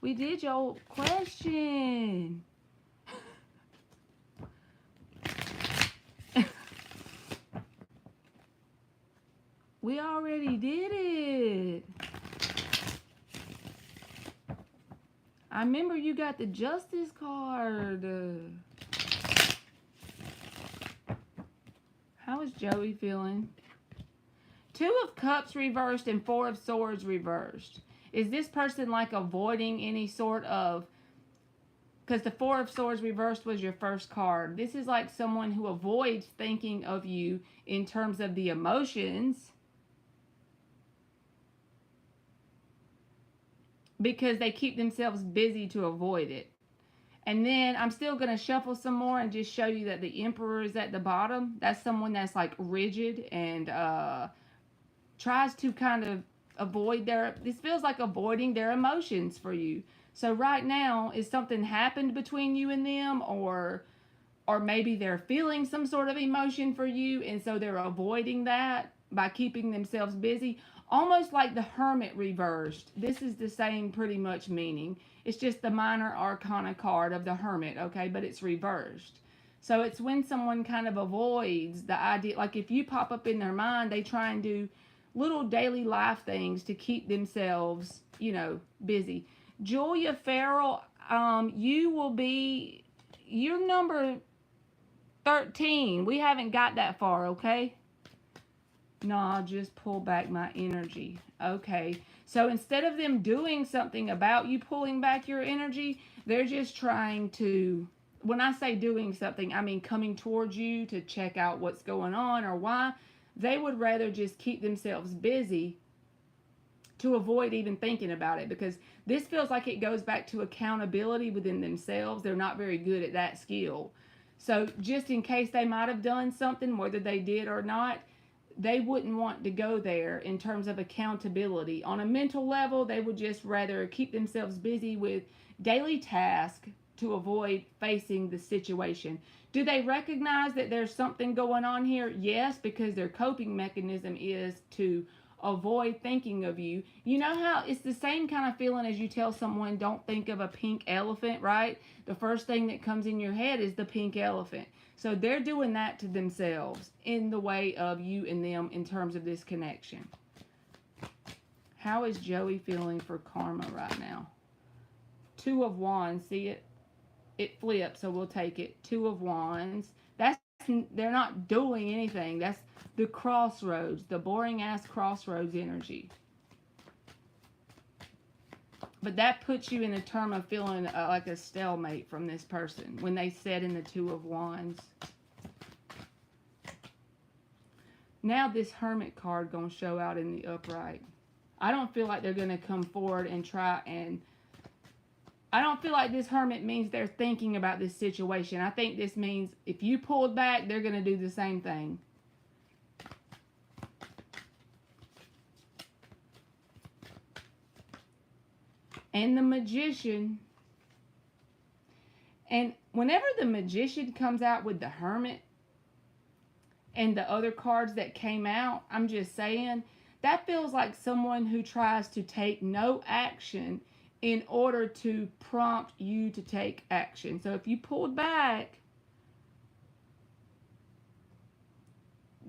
A: We did your question. We already did it. I remember you got the Justice card. How is Joey feeling? 2 of Cups reversed and 4 of Swords reversed. Is this person like avoiding any sort of... Because the 4 of Swords reversed was your first card. This is like someone who avoids thinking of you in terms of the emotions. Because they keep themselves busy to avoid it. And then I'm still going to shuffle some more and just show you that the Emperor is at the bottom. That's someone that's like rigid and tries to kind of avoid this feels like avoiding their emotions for you. So right now, is something happened between you and them, or maybe they're feeling some sort of emotion for you, and so they're avoiding that by keeping themselves busy. Almost like the Hermit reversed. This is the same pretty much meaning. It's just the minor arcana card of the Hermit, okay? But it's reversed. So it's when someone kind of avoids the idea. Like if you pop up in their mind, they try and do little daily life things to keep themselves, you know, busy. Julia Farrell, you're number 13. We haven't got that far, okay? No, I'll just pull back my energy. Okay. So instead of them doing something about you pulling back your energy, they're just trying to, when I say doing something, I mean coming towards you to check out what's going on or why. They would rather just keep themselves busy to avoid even thinking about it, because this feels like it goes back to accountability within themselves. They're not very good at that skill. So just in case they might have done something, whether they did or not, they wouldn't want to go there in terms of accountability. On a mental level, they would just rather keep themselves busy with daily tasks to avoid facing the situation. Do they recognize that there's something going on here? Yes, because their coping mechanism is to avoid thinking of you. You know how it's the same kind of feeling as you tell someone don't think of a pink elephant, right? The first thing that comes in your head is the pink elephant. So they're doing that to themselves in the way of you and them in terms of this connection. How is Joey feeling for karma right now? 2 of Wands. See it? It flips, so we'll take it. 2 of Wands. They're not doing anything. That's the crossroads, the boring ass crossroads energy. But that puts you in a term of feeling like a stalemate from this person when they said in the 2 of Wands. Now this Hermit card going to show out in the upright. I don't feel like they're going to come forward and try and... I don't feel like this Hermit means they're thinking about this situation. I think this means if you pulled back, they're going to do the same thing. And the Magician. And whenever the Magician comes out with the Hermit and the other cards that came out, I'm just saying, that feels like someone who tries to take no action in order to prompt you to take action. So if you pulled back,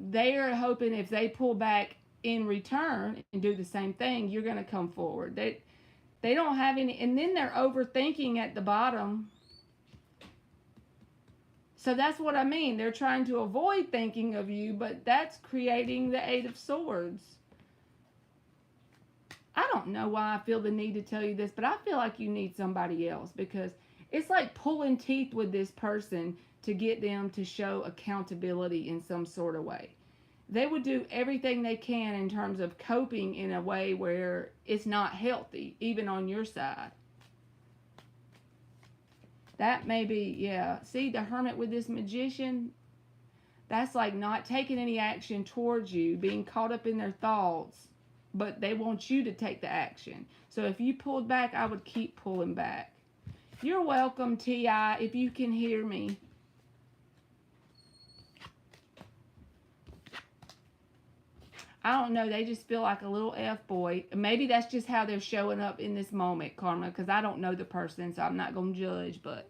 A: they are hoping if they pull back in return and do the same thing, you're going to come forward. They don't have any, and then they're overthinking at the bottom. So that's what I mean. They're trying to avoid thinking of you, but that's creating the 8 of Swords. I don't know why I feel the need to tell you this, but I feel like you need somebody else, because it's like pulling teeth with this person to get them to show accountability in some sort of way. They would do everything they can in terms of coping in a way where it's not healthy, even on your side. That may be, yeah. See, the Hermit with this Magician, that's like not taking any action towards you, being caught up in their thoughts, but they want you to take the action. So if you pulled back, I would keep pulling back. You're welcome, T.I., if you can hear me. I don't know. They just feel like a little F-boy. Maybe that's just how they're showing up in this moment, Karma, because I don't know the person, so I'm not going to judge, but...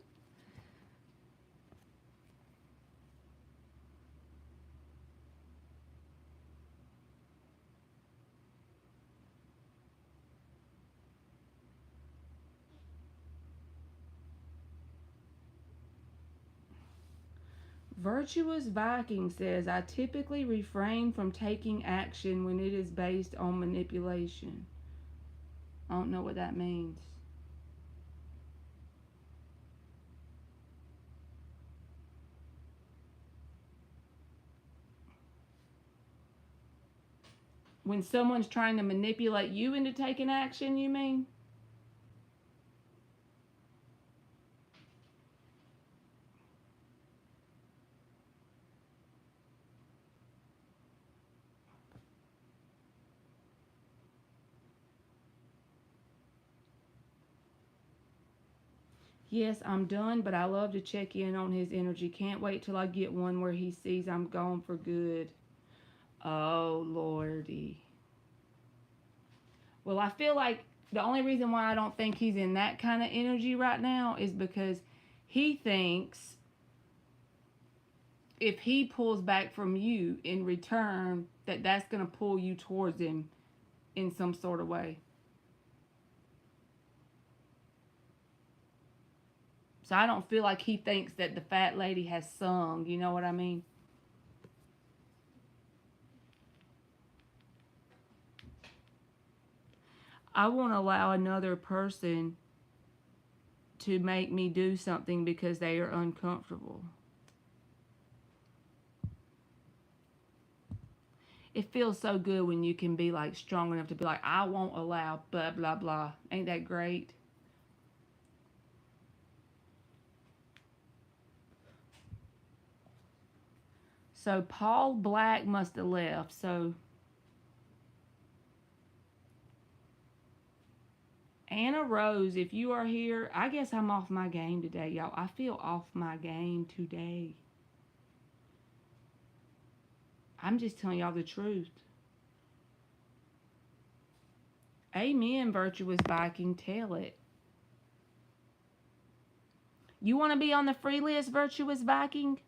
A: Virtuous Viking says, I typically refrain from taking action when it is based on manipulation. I don't know what that means. When someone's trying to manipulate you into taking action, you mean? Yes, I'm done, but I love to check in on his energy. Can't wait till I get one where he sees I'm gone for good. Oh, Lordy. Well, I feel like the only reason why I don't think he's in that kind of energy right now is because he thinks if he pulls back from you in return, that's going to pull you towards him in some sort of way. So I don't feel like he thinks that the fat lady has sung. You know what I mean? I won't allow another person to make me do something because they are uncomfortable. It feels so good when you can be like strong enough to be like, I won't allow blah, blah, blah. Ain't that great? So Paul Black must have left. So Anna Rose, if you are here, I guess I'm off my game today, y'all. I feel off my game today. I'm just telling y'all the truth. Amen, Virtuous Viking. Tell it. You want to be on the free list, Virtuous Viking?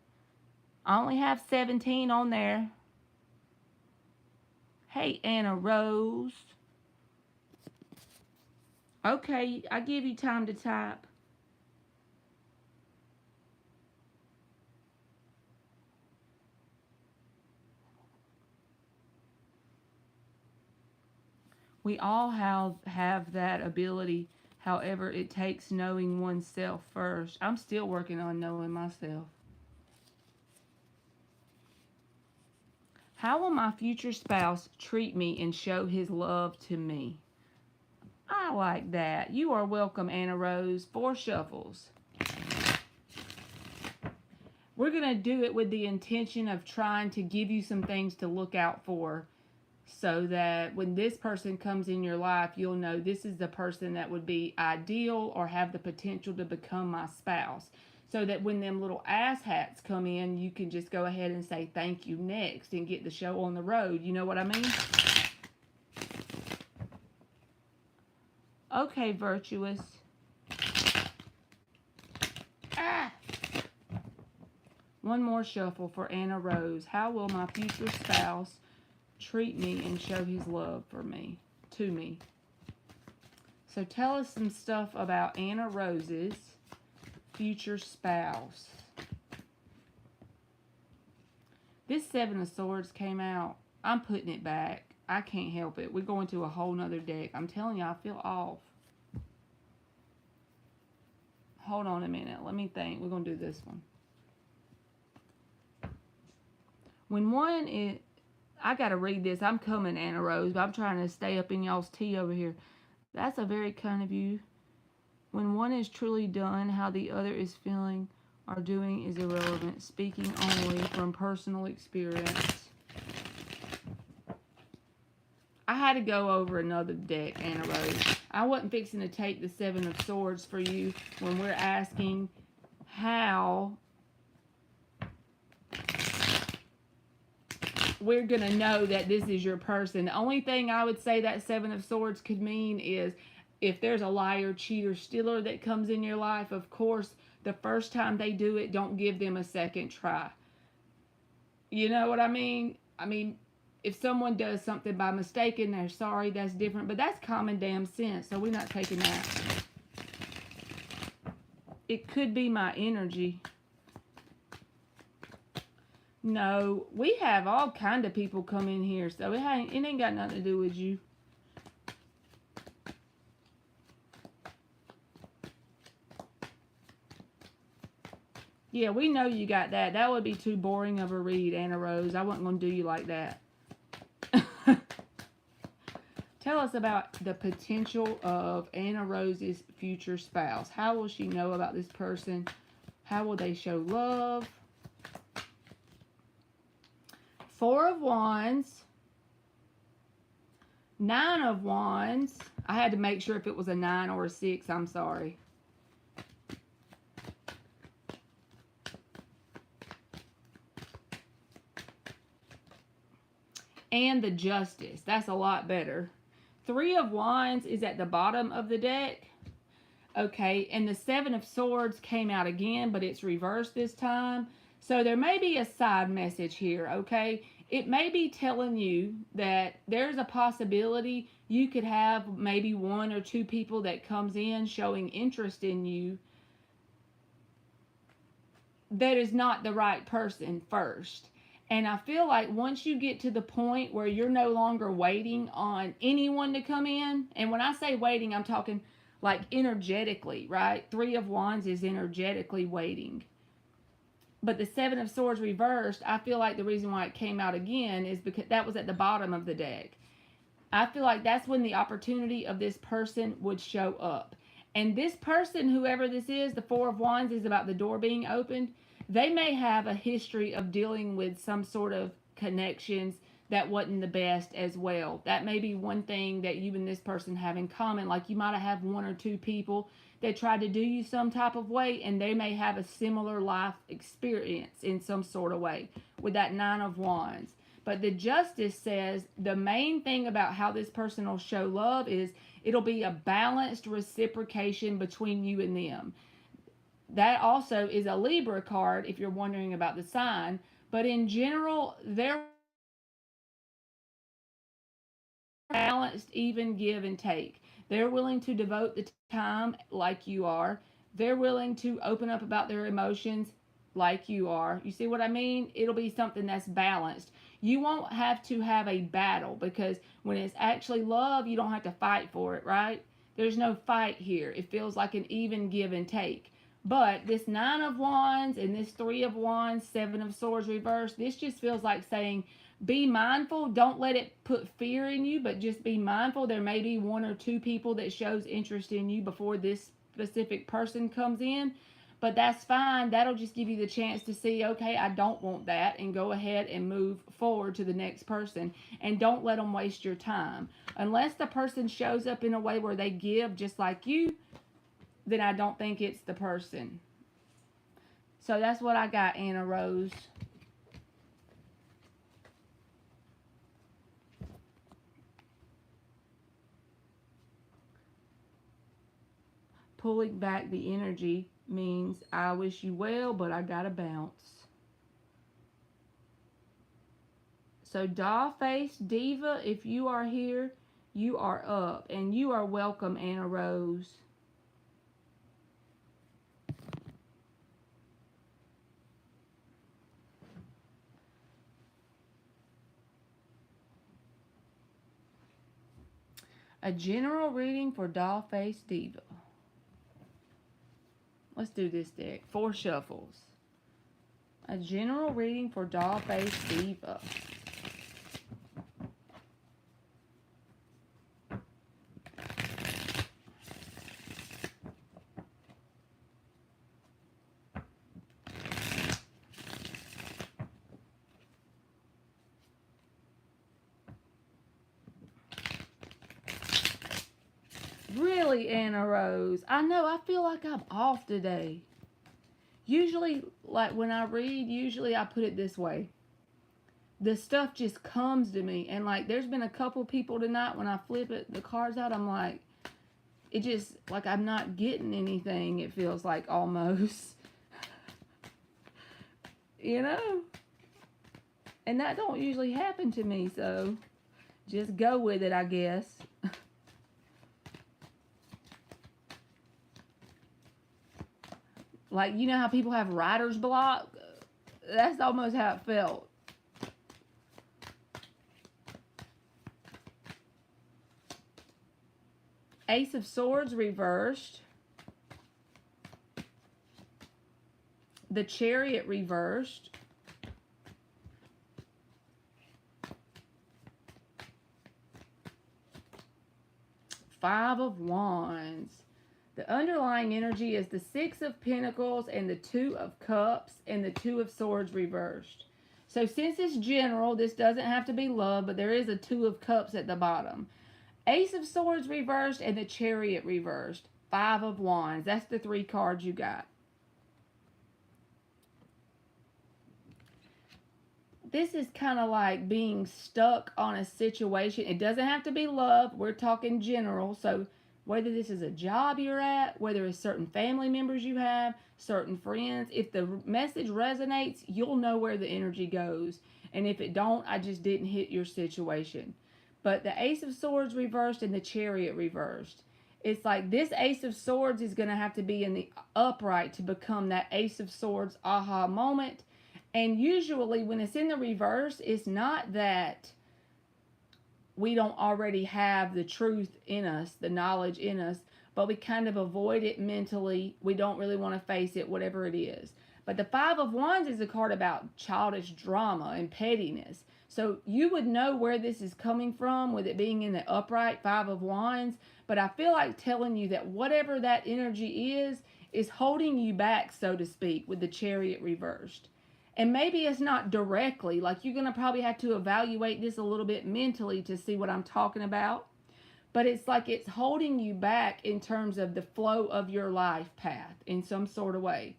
A: I only have 17 on there. Hey, Anna Rose. Okay, I give you time to type. We all have that ability. However, it takes knowing oneself first. I'm still working on knowing myself. How will my future spouse treat me and show his love to me? I like that. You are welcome, Anna Rose. 4 shuffles. We're going to do it with the intention of trying to give you some things to look out for so that when this person comes in your life, you'll know this is the person that would be ideal or have the potential to become my spouse. So that when them little asshats come in, you can just go ahead and say thank you next and get the show on the road. You know what I mean? Okay, Virtuous. Ah! One more shuffle for Anna Rose. How will my future spouse treat me and show his love for me, to me? So tell us some stuff about Anna Rose's future spouse. This 7 of Swords came out. I'm putting it back. I can't help it. We're going to a whole nother deck. I'm telling you, I feel off. Hold on a minute. Let me think. We're going to do this one. When one is... I got to read this. I'm coming, Anna Rose, but I'm trying to stay up in y'all's tea over here. That's a very kind of you. When one is truly done, how the other is feeling or doing is irrelevant. Speaking only from personal experience. I had to go over another deck, Anna Rose. I wasn't fixing to take the 7 of Swords for you when we're asking how we're going to know that this is your person. The only thing I would say that Seven of Swords could mean is if there's a liar, cheater, stealer that comes in your life, of course, the first time they do it, don't give them a second try. You know what I mean? I mean, if someone does something by mistake and they're sorry, that's different. But that's common damn sense, so we're not taking that. It could be my energy. No, we have all kind of people come in here, so it ain't got nothing to do with you. Yeah, we know you got that. That would be too boring of a read, Anna Rose. I wasn't going to do you like that. Tell us about the potential of Anna Rose's future spouse. How will she know about this person? How will they show love? Four of Wands. Nine of Wands. I had to make sure if it was a 9 or a 6. I'm sorry. And the Justice. That's a lot better. Three of Wands is at the bottom of the deck. Okay, and the Seven of Swords came out again, but it's reversed this time. So there may be a side message here, okay? It may be telling you that there's a possibility you could have maybe 1 or 2 people that comes in showing interest in you that is not the right person first. And I feel like once you get to the point where you're no longer waiting on anyone to come in, and when I say waiting, I'm talking like energetically, right? Three of Wands is energetically waiting. But the Seven of Swords reversed, I feel like the reason why it came out again is because that was at the bottom of the deck. I feel like that's when the opportunity of this person would show up. And this person, whoever this is, the Four of Wands is about the door being opened. They may have a history of dealing with some sort of connections that wasn't the best as well. That may be one thing that you and this person have in common. Like you might have 1 or 2 people that tried to do you some type of way, and they may have a similar life experience in some sort of way with that Nine of Wands. But the Justice says the main thing about how this person will show love is it'll be a balanced reciprocation between you and them. That also is a Libra card if you're wondering about the sign. But in general, they're balanced, even give and take. They're willing to devote the time like you are. They're willing to open up about their emotions like you are. You see what I mean? It'll be something that's balanced. You won't have to have a battle because when it's actually love, you don't have to fight for it, right? There's no fight here. It feels like an even give and take. But this Nine of Wands and this Three of Wands, Seven of Swords reversed, this just feels like saying, be mindful. Don't let it put fear in you, but just be mindful. There may be 1 or 2 people that shows interest in you before this specific person comes in. But that's fine. That'll just give you the chance to see, okay, I don't want that, and go ahead and move forward to the next person. And don't let them waste your time. Unless the person shows up in a way where they give just like you, then I don't think it's the person. So that's what I got, Anna Rose. Pulling back the energy means I wish you well, but I gotta bounce. So Dollface Diva, if you are here, you are up. And you are welcome, Anna Rose. A general reading for Dollface Diva. Let's do this deck. 4 shuffles. A general reading for Dollface Diva. Really, Anna Rose? I know, I feel like I'm off today. Usually, like when I read, usually I put it this way. the stuff just comes to me. And like, there's been a couple people tonight when I flip the cards out, I'm like, it just, like, I'm not getting anything, it feels like, almost. You know? And that don't usually happen to me, so just go with it, I guess. Like, you know how people have writer's block? That's almost how it felt. Ace of Swords reversed. The Chariot reversed. Five of Wands. The underlying energy is the Six of Pentacles and the Two of Cups and the Two of Swords reversed. So since it's general, this doesn't have to be love, but there is a Two of Cups at the bottom. Ace of Swords reversed and the Chariot reversed. Five of Wands. That's the three cards you got. This is kind of like being stuck on a situation. It doesn't have to be love. We're talking general. So whether this is a job you're at, whether it's certain family members you have, certain friends, if the message resonates, you'll know where the energy goes. And if it don't, I just didn't hit your situation. But the Ace of Swords reversed and the Chariot reversed. It's like this Ace of Swords is going to have to be in the upright to become that Ace of Swords aha moment. And usually when it's in the reverse, it's not that we don't already have the truth in us, the knowledge in us, but we kind of avoid it mentally. We don't really want to face it, whatever it is. But the Five of Wands is a card about childish drama and pettiness. So you would know where this is coming from with it being in the upright Five of Wands. But I feel like telling you that whatever that energy is holding you back, so to speak, with the Chariot reversed. And maybe it's not directly, like you're going to probably have to evaluate this a little bit mentally to see what I'm talking about. But it's like it's holding you back in terms of the flow of your life path in some sort of way.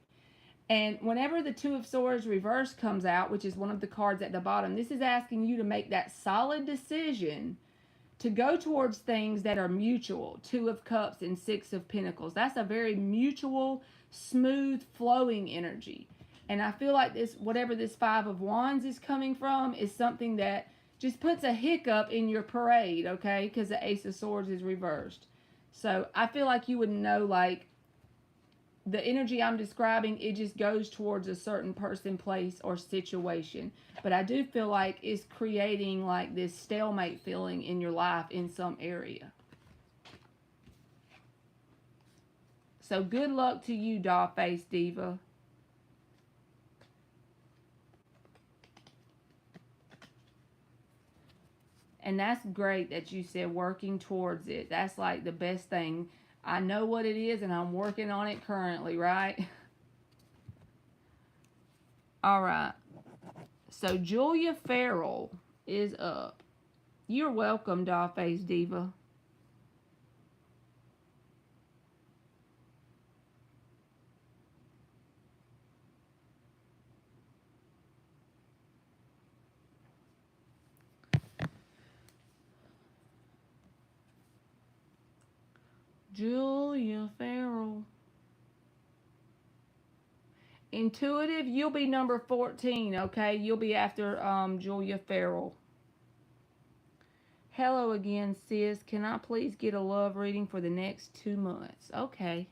A: And whenever the Two of Swords reverse comes out, which is one of the cards at the bottom, this is asking you to make that solid decision to go towards things that are mutual. Two of Cups and Six of Pentacles. That's a very mutual, smooth, flowing energy. And I feel like this, whatever this Five of Wands is coming from, is something that just puts a hiccup in your parade, okay? Because the Ace of Swords is reversed. So I feel like you would know, like, the energy I'm describing, it just goes towards a certain person, place, or situation. But I do feel like it's creating, like, this stalemate feeling in your life in some area. So good luck to you, Doll-Face Diva. And that's great that you said working towards it. That's like the best thing. I know what it is and I'm working on it currently, right? All right. So Julia Farrell is up. You're welcome, Dollface Diva. Julia Farrell. Intuitive, you'll be number 14, okay? You'll be after Julia Farrell. Hello again, sis. Can I please get a love reading for the next 2 months? Okay.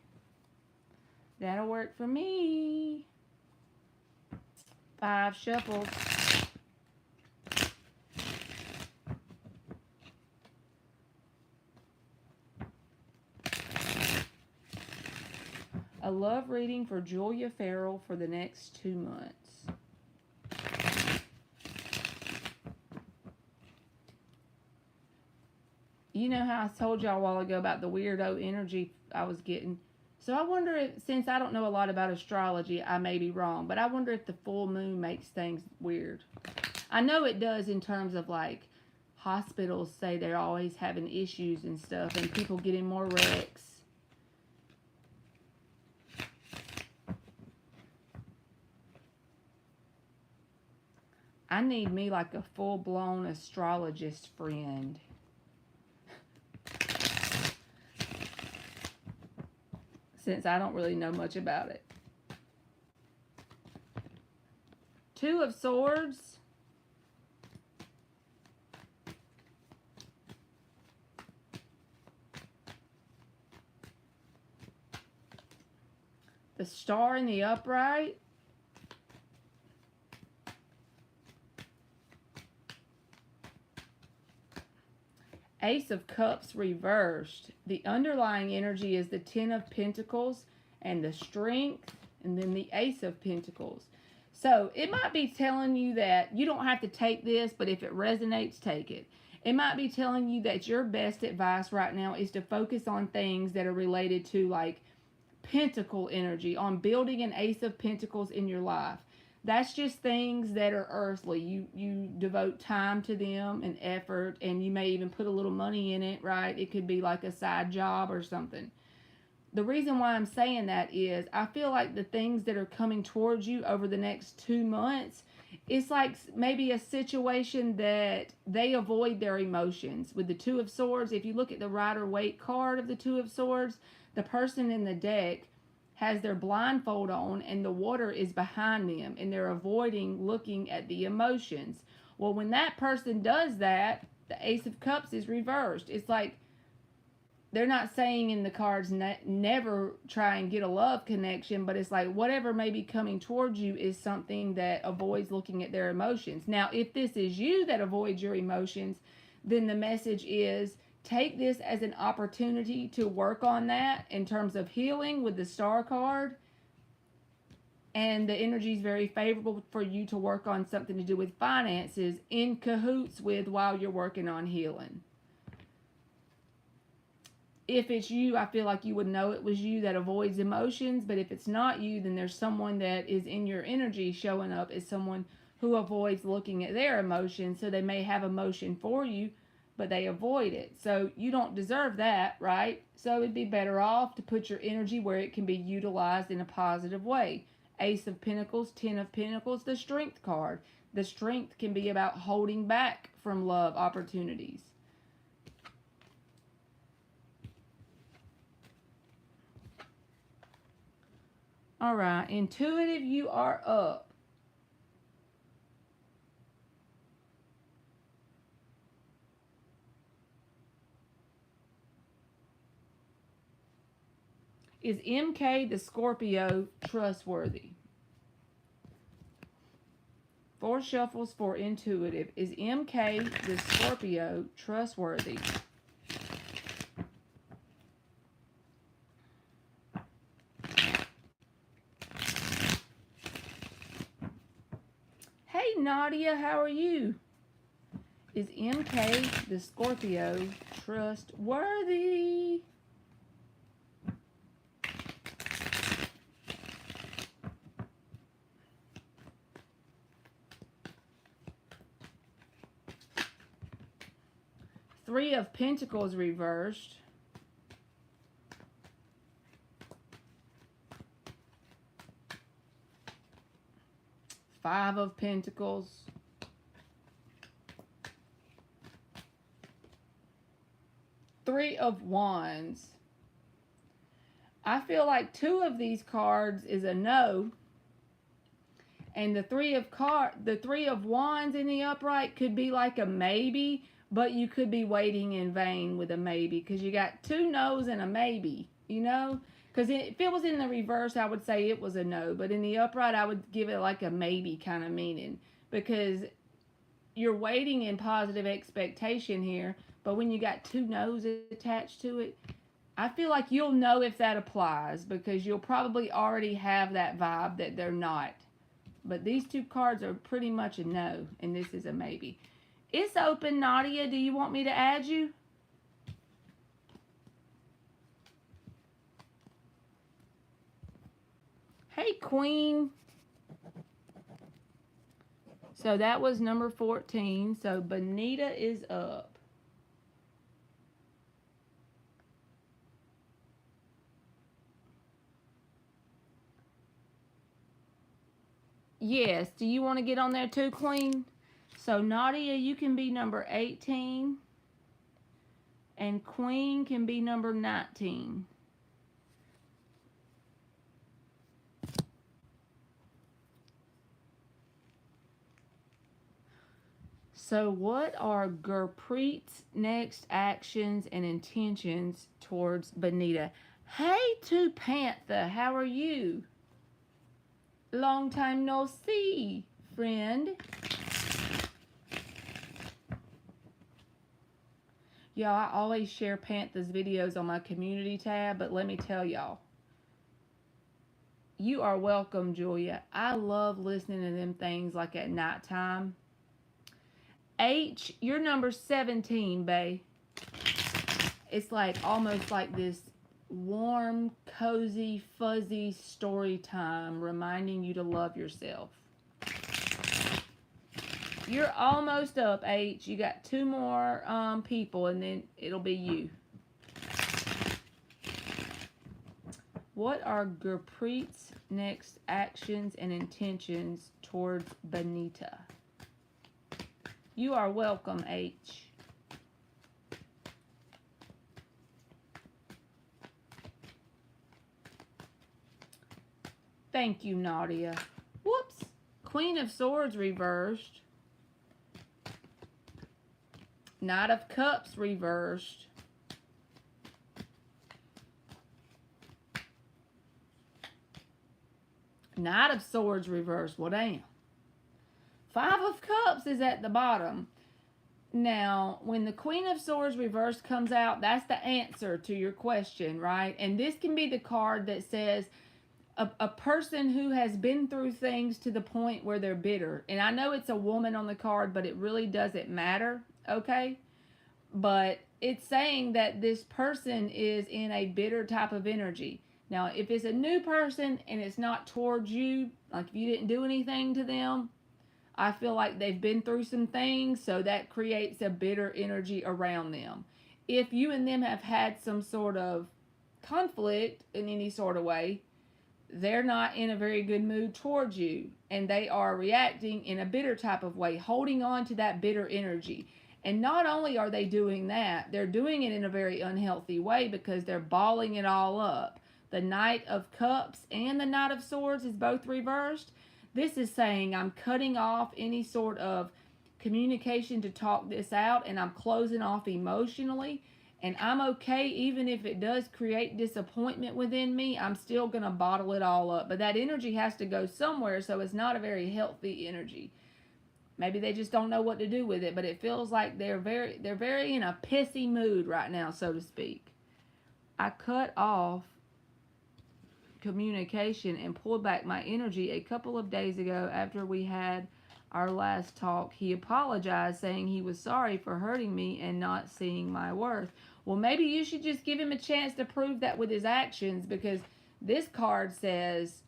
A: That'll work for me. 5 shuffles. A love reading for Julia Farrell for the next 2 months. You know how I told y'all a while ago about the weirdo energy I was getting? So I wonder if, since I don't know a lot about astrology, I may be wrong, but I wonder if the full moon makes things weird. I know it does in terms of, like, hospitals say they're always having issues and stuff, and people getting more wrecks. I need me like a full-blown astrologist friend. Since I don't really know much about it. Two of Swords. The Star in the upright. Ace of Cups reversed. The underlying energy is the Ten of Pentacles and the Strength, and then the Ace of Pentacles. So it might be telling you that you don't have to take this, but if it resonates, take it. It might be telling you that your best advice right now is to focus on things that are related to like Pentacle energy, on building an Ace of Pentacles in your life. That's just things that are earthly. You devote time to them and effort, and you may even put a little money in it, right? It could be like a side job or something. The reason why I'm saying that is I feel like the things that are coming towards you over the next 2 months, it's like maybe a situation that they avoid their emotions. With the Two of Swords, if you look at the Rider-Waite card of the Two of Swords, the person in the deck has their blindfold on and the water is behind them and they're avoiding looking at the emotions. Well, when that person does that, the Ace of Cups is reversed. It's like they're not saying in the cards never try and get a love connection, but it's like whatever may be coming towards you is something that avoids looking at their emotions. Now, if this is you that avoids your emotions, then the message is take this as an opportunity to work on that in terms of healing with the Star card. And the energy is very favorable for you to work on something to do with finances in cahoots with while you're working on healing. If it's you, I feel like you would know it was you that avoids emotions. But if it's not you, then there's someone that is in your energy showing up as someone who avoids looking at their emotions. So they may have emotion for you, but they avoid it. So you don't deserve that, right? So it'd be better off to put your energy where it can be utilized in a positive way. Ace of Pentacles, Ten of Pentacles, the Strength card. The Strength can be about holding back from love opportunities. All right, Intuitive, you are up. Is MK the Scorpio trustworthy? 4 shuffles for Intuitive. Is MK the Scorpio trustworthy? Hey Nadia, how are you? Is MK the Scorpio trustworthy? Three of Pentacles reversed. Five of Pentacles. Three of Wands. I feel like two of these cards is a no. And the three of Wands in the upright could be like a maybe, but you could be waiting in vain with a maybe because you got two no's and a maybe, you know? Because if it was in the reverse, I would say it was a no. But in the upright, I would give it like a maybe kind of meaning. Because you're waiting in positive expectation here. But when you got two no's attached to it, I feel like you'll know if that applies. Because you'll probably already have that vibe that they're not. But these two cards are pretty much a no. And this is a maybe. It's open, Nadia. Do you want me to add you? Hey, Queen. So that was number 14. So Benita is up. Yes. Do you want to get on there too, Queen? So Nadia, you can be number 18. And Queen can be number 19. So what are Gurpreet's next actions and intentions towards Benita? Hey, To Panther, how are you? Long time no see, friend. Y'all, I always share Panther's videos on my community tab, but let me tell y'all, you are welcome, Julia. I love listening to them things like at nighttime. H, you're number 17, bae. It's like almost like this warm, cozy, fuzzy story time reminding you to love yourself. You're almost up, H. You got 2 more people, and then it'll be you. What are Gurpreet's next actions and intentions towards Benita? You are welcome, H. Thank you, Nadia. Whoops. Queen of Swords reversed. Knight of Cups reversed. Knight of Swords reversed. Well, damn. 5 of Cups is at the bottom. Now, when the Queen of Swords reversed comes out, that's the answer to your question, right? And this can be the card that says a person who has been through things to the point where they're bitter. And I know it's a woman on the card, but it really doesn't matter, okay? But it's saying that this person is in a bitter type of energy. Now, if it's a new person and it's not towards you, like if you didn't do anything to them, I feel like they've been through some things, so that creates a bitter energy around them. If you and them have had some sort of conflict in any sort of way, they're not in a very good mood towards you, and they are reacting in a bitter type of way, holding on to that bitter energy. And not only are they doing that, they're doing it in a very unhealthy way because they're balling it all up. The Knight of Cups and the Knight of Swords is both reversed. This is saying I'm cutting off any sort of communication to talk this out, and I'm closing off emotionally. And I'm okay even if it does create disappointment within me. I'm still going to bottle it all up. But that energy has to go somewhere, so it's not a very healthy energy. Maybe they just don't know what to do with it, but it feels like they're very in a pissy mood right now, so to speak. I cut off communication and pulled back my energy a couple of days ago after we had our last talk. He apologized, saying he was sorry for hurting me and not seeing my worth. Well, maybe you should just give him a chance to prove that with his actions, because this card says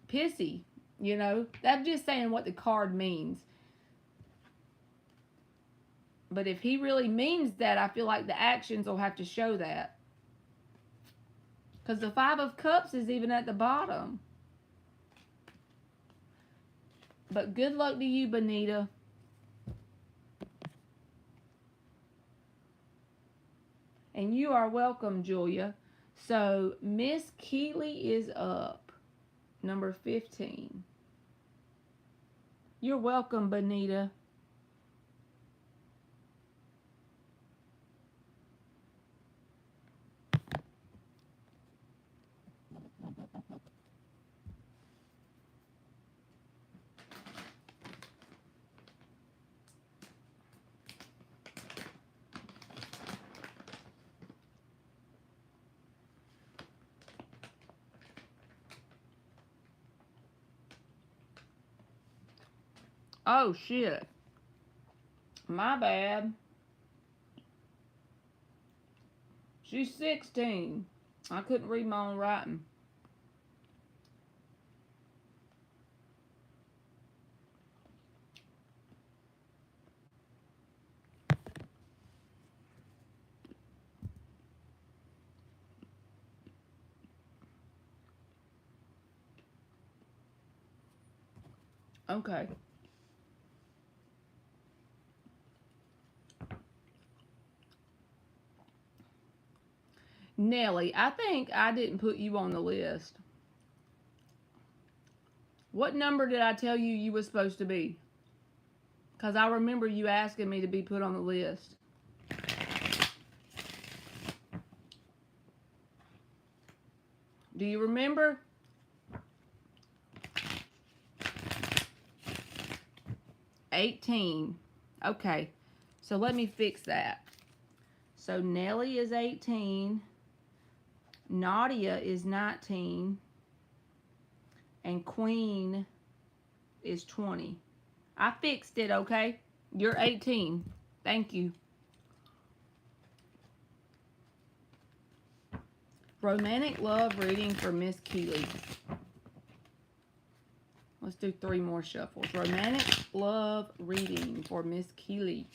A: pissy. You know, that's just saying what the card means. But if he really means that, I feel like the actions will have to show that. Because the 5 of Cups is even at the bottom. But good luck to you, Benita. And you are welcome, Julia. So, Miss Keeley is up. Number 15. You're welcome, Benita. Oh, shit. My bad. She's 16. I couldn't read my own writing. Okay. Nelly, I think I didn't put you on the list. What number did I tell you you were supposed to be? Because I remember you asking me to be put on the list. Do you remember? $18. Okay, so let me fix that. So Nelly is 18. Nadia is 19. And Queen is 20. I fixed it, okay? You're 18. Thank you. Romantic love reading for Miss Keeley. Let's do 3 more shuffles. Romantic love reading for Miss Keeley.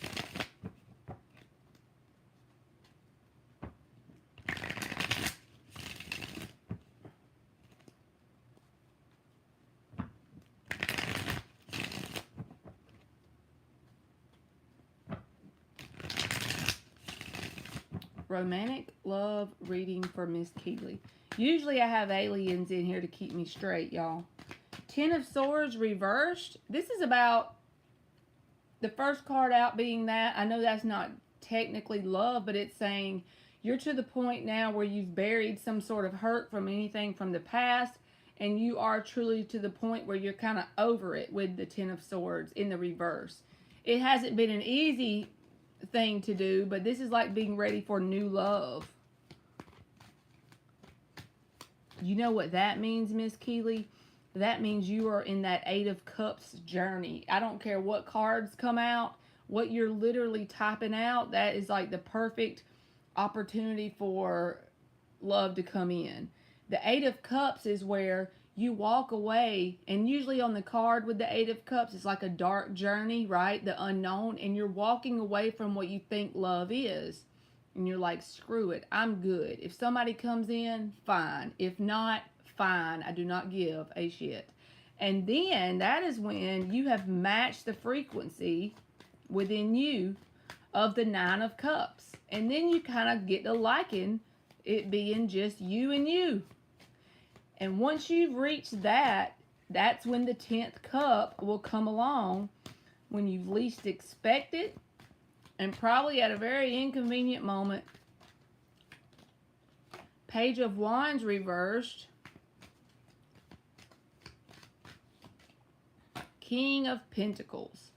A: Romantic love reading for Miss Keeley. Usually I have aliens in here to keep me straight, y'all. 10 of Swords reversed. This is about the first card out being that. I know that's not technically love, but it's saying you're to the point now where you've buried some sort of hurt from anything from the past, and you are truly to the point where you're kind of over it with the 10 of Swords in the reverse. It hasn't been an easy thing to do, but this is like being ready for new love. You know what that means, Miss Keeley? That means you are in that 8 of Cups journey. I don't care what cards come out, what you're literally typing out, that is like the perfect opportunity for love to come in. The 8 of Cups is where you walk away, and usually on the card with the 8 of Cups, it's like a dark journey, right? The unknown, and you're walking away from what you think love is. And you're like, screw it, I'm good. If somebody comes in, fine. If not, fine. I do not give a shit. And then that is when you have matched the frequency within you of the 9 of Cups. And then you kind of get to liking it being just you and you. And once you've reached that, that's when the 10th cup will come along when you least expect it, and probably at a very inconvenient moment. Page of Wands reversed. King of Pentacles.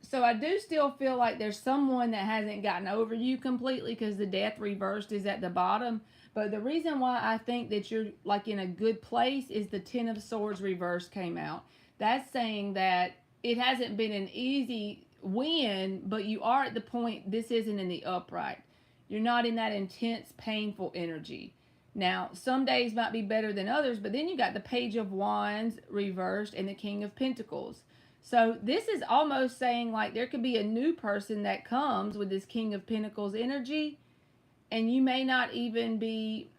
A: So I do still feel like there's someone that hasn't gotten over you completely, because the Death reversed is at the bottom. But the reason why I think that you're like in a good place is the 10 of Swords reverse came out. That's saying that it hasn't been an easy win, but you are at the point, this isn't in the upright. You're not in that intense, painful energy. Now, some days might be better than others, but then you got the Page of Wands reversed and the King of Pentacles. So this is almost saying like there could be a new person that comes with this King of Pentacles energy, and you may not even be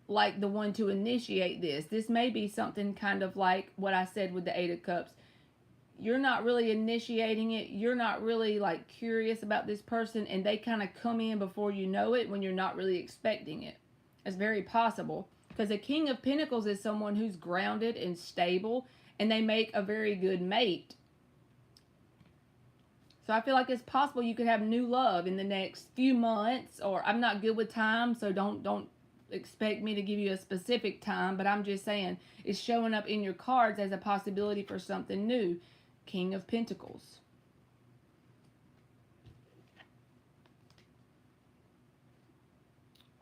A: like the one to initiate this. This may be something kind of like what I said with the 8 of Cups. You're not really initiating it. You're not really like curious about this person, and they kind of come in before you know it when you're not really expecting it. It's very possible, because a King of Pentacles is someone who's grounded and stable, and they make a very good mate. So I feel like it's possible you could have new love in the next few months, or I'm not good with time, so don't expect me to give you a specific time, but I'm just saying it's showing up in your cards as a possibility for something new. King of Pentacles.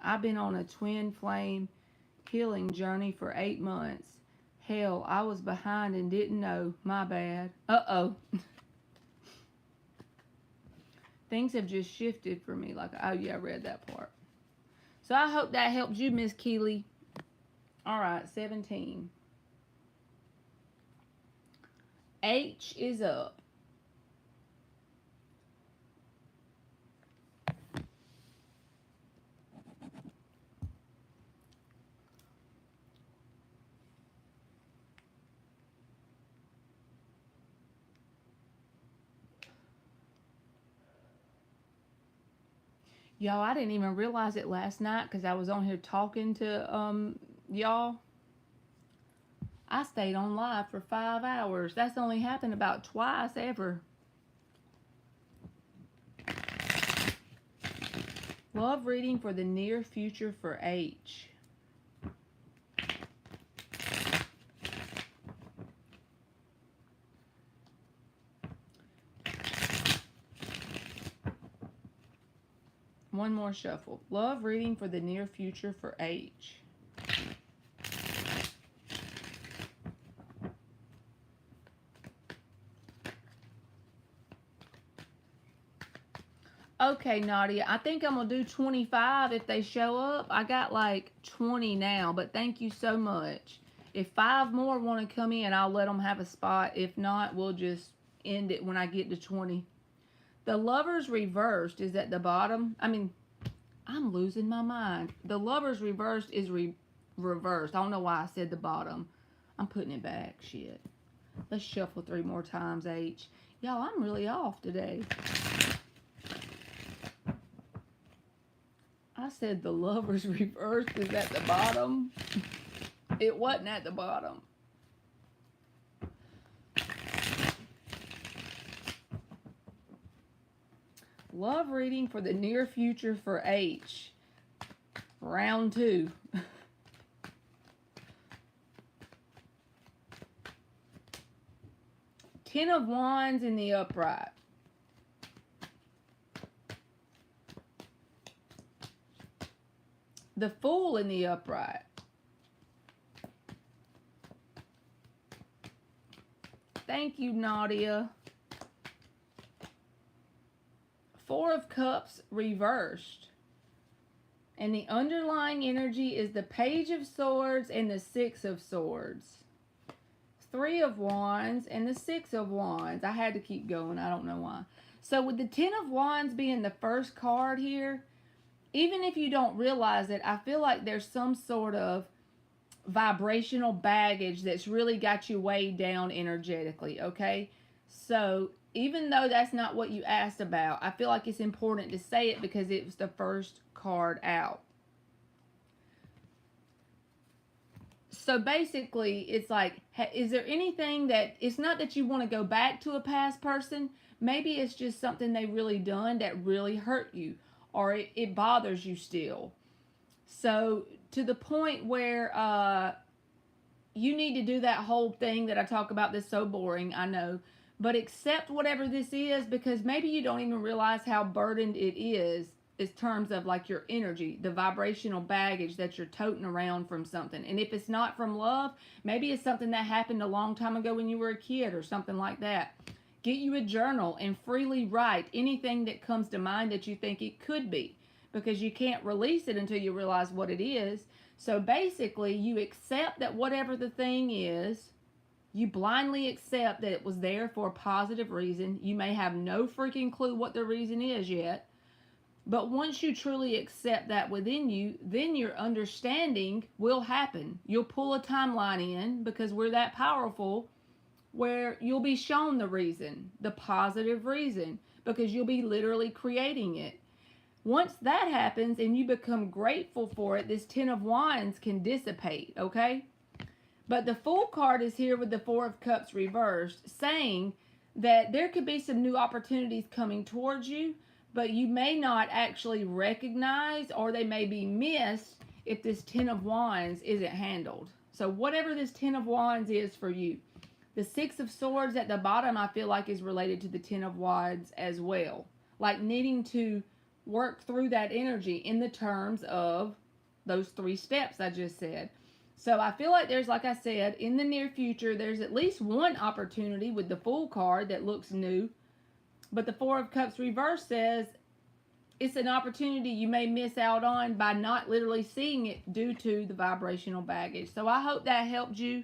A: I've been on a twin flame healing journey for 8 months. Hell, I was behind and didn't know. My bad. Uh-oh. Things have just shifted for me. Like, oh yeah, I read that part. So I hope that helps you, Miss Keeley. All right, 17. H is up. Y'all, I didn't even realize it last night because I was on here talking to y'all. I stayed on live for 5 hours. That's only happened about twice ever. Love reading for the near future for H. One more shuffle. Love reading for the near future for H. Okay, Nadia, I think I'm going to do 25 if they show up. I got like 20 now, but thank you so much. If 5 more want to come in, I'll let them have a spot. If not, we'll just end it when I get to 20. The Lovers reversed is at the bottom. I mean, I'm losing my mind. The Lovers reversed is reversed. I don't know why I said the bottom. I'm putting it back. Shit. Let's shuffle 3 more times, H. Y'all, I'm really off today. I said the Lovers reversed is at the bottom. It wasn't at the bottom. Love reading for the near future for H. Round 2. Ten of Wands in the upright. The Fool in the upright. Thank you, Nadia. 4 of Cups reversed. And the underlying energy is the Page of Swords and the 6 of Swords. 3 of Wands and the 6 of Wands. I had to keep going. I don't know why. So with the 10 of Wands being the first card here, even if you don't realize it, I feel like there's some sort of vibrational baggage that's really got you weighed down energetically, okay? So even though that's not what you asked about, I feel like it's important to say it because it was the first card out. So basically, it's like, is there anything that, it's not that you want to go back to a past person. Maybe it's just something they really done that really hurt you, or it bothers you still. So to the point where you need to do that whole thing that I talk about that's so boring, I know. But accept whatever this is, because maybe you don't even realize how burdened it is in terms of like your energy, the vibrational baggage that you're toting around from something. And if it's not from love, maybe it's something that happened a long time ago when you were a kid or something like that. Get you a journal and freely write anything that comes to mind that you think it could be, because you can't release it until you realize what it is. So basically, you accept that whatever the thing is, you blindly accept that it was there for a positive reason. You may have no freaking clue what the reason is yet. But once you truly accept that within you, then your understanding will happen. You'll pull a timeline in, because we're that powerful, where you'll be shown the reason, the positive reason, because you'll be literally creating it. Once that happens and you become grateful for it, this 10 of Wands can dissipate, okay? But the Fool card is here with the 4 of Cups reversed, saying that there could be some new opportunities coming towards you, but you may not actually recognize, or they may be missed if this 10 of Wands isn't handled. So whatever this 10 of Wands is for you. The 6 of Swords at the bottom, I feel like, is related to the 10 of Wands as well. Like needing to work through that energy in the terms of those 3 steps I just said. So I feel like there's, like I said, in the near future, there's at least one opportunity with the Fool card that looks new. But the 4 of Cups reverse says it's an opportunity you may miss out on by not literally seeing it due to the vibrational baggage. So I hope that helped you,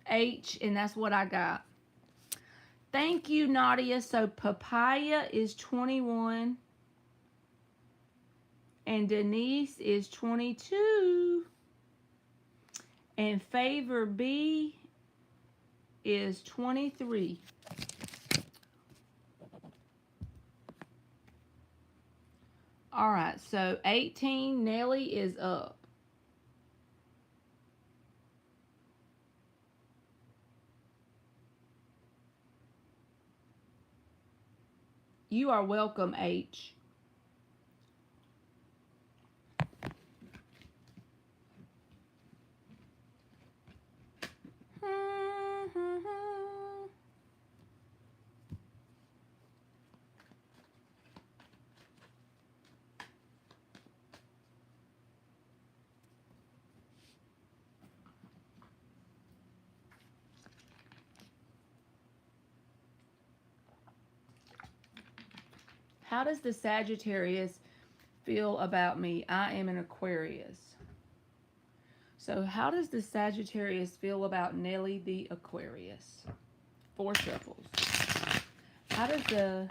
A: H, and that's what I got. Thank you, Nadia. So Papaya is 21. And Denise is 22. And Favor B is 23. All right, so 18, Nelly is up. You are welcome, H. How does the Sagittarius feel about me? I am an Aquarius. So how does the Sagittarius feel about Nelly the Aquarius? 4 shuffles. How does the,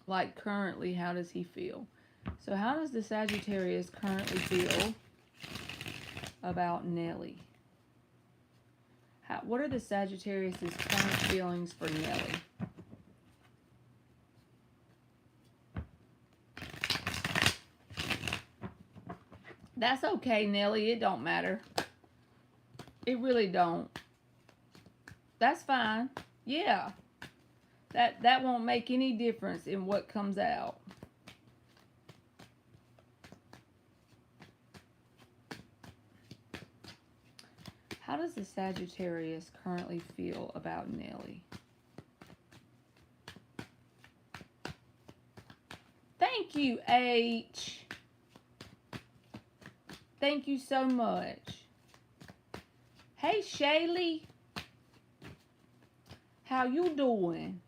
A: like currently, how does he feel? So how does the Sagittarius currently feel about Nelly? What are the Sagittarius' current feelings for Nelly? That's okay, Nelly. It don't matter. It really don't. That's fine. Yeah. That won't make any difference in what comes out. How does the Sagittarius currently feel about Nelly? Thank you, H. Thank you so much. Hey, Shaylee. How you doing?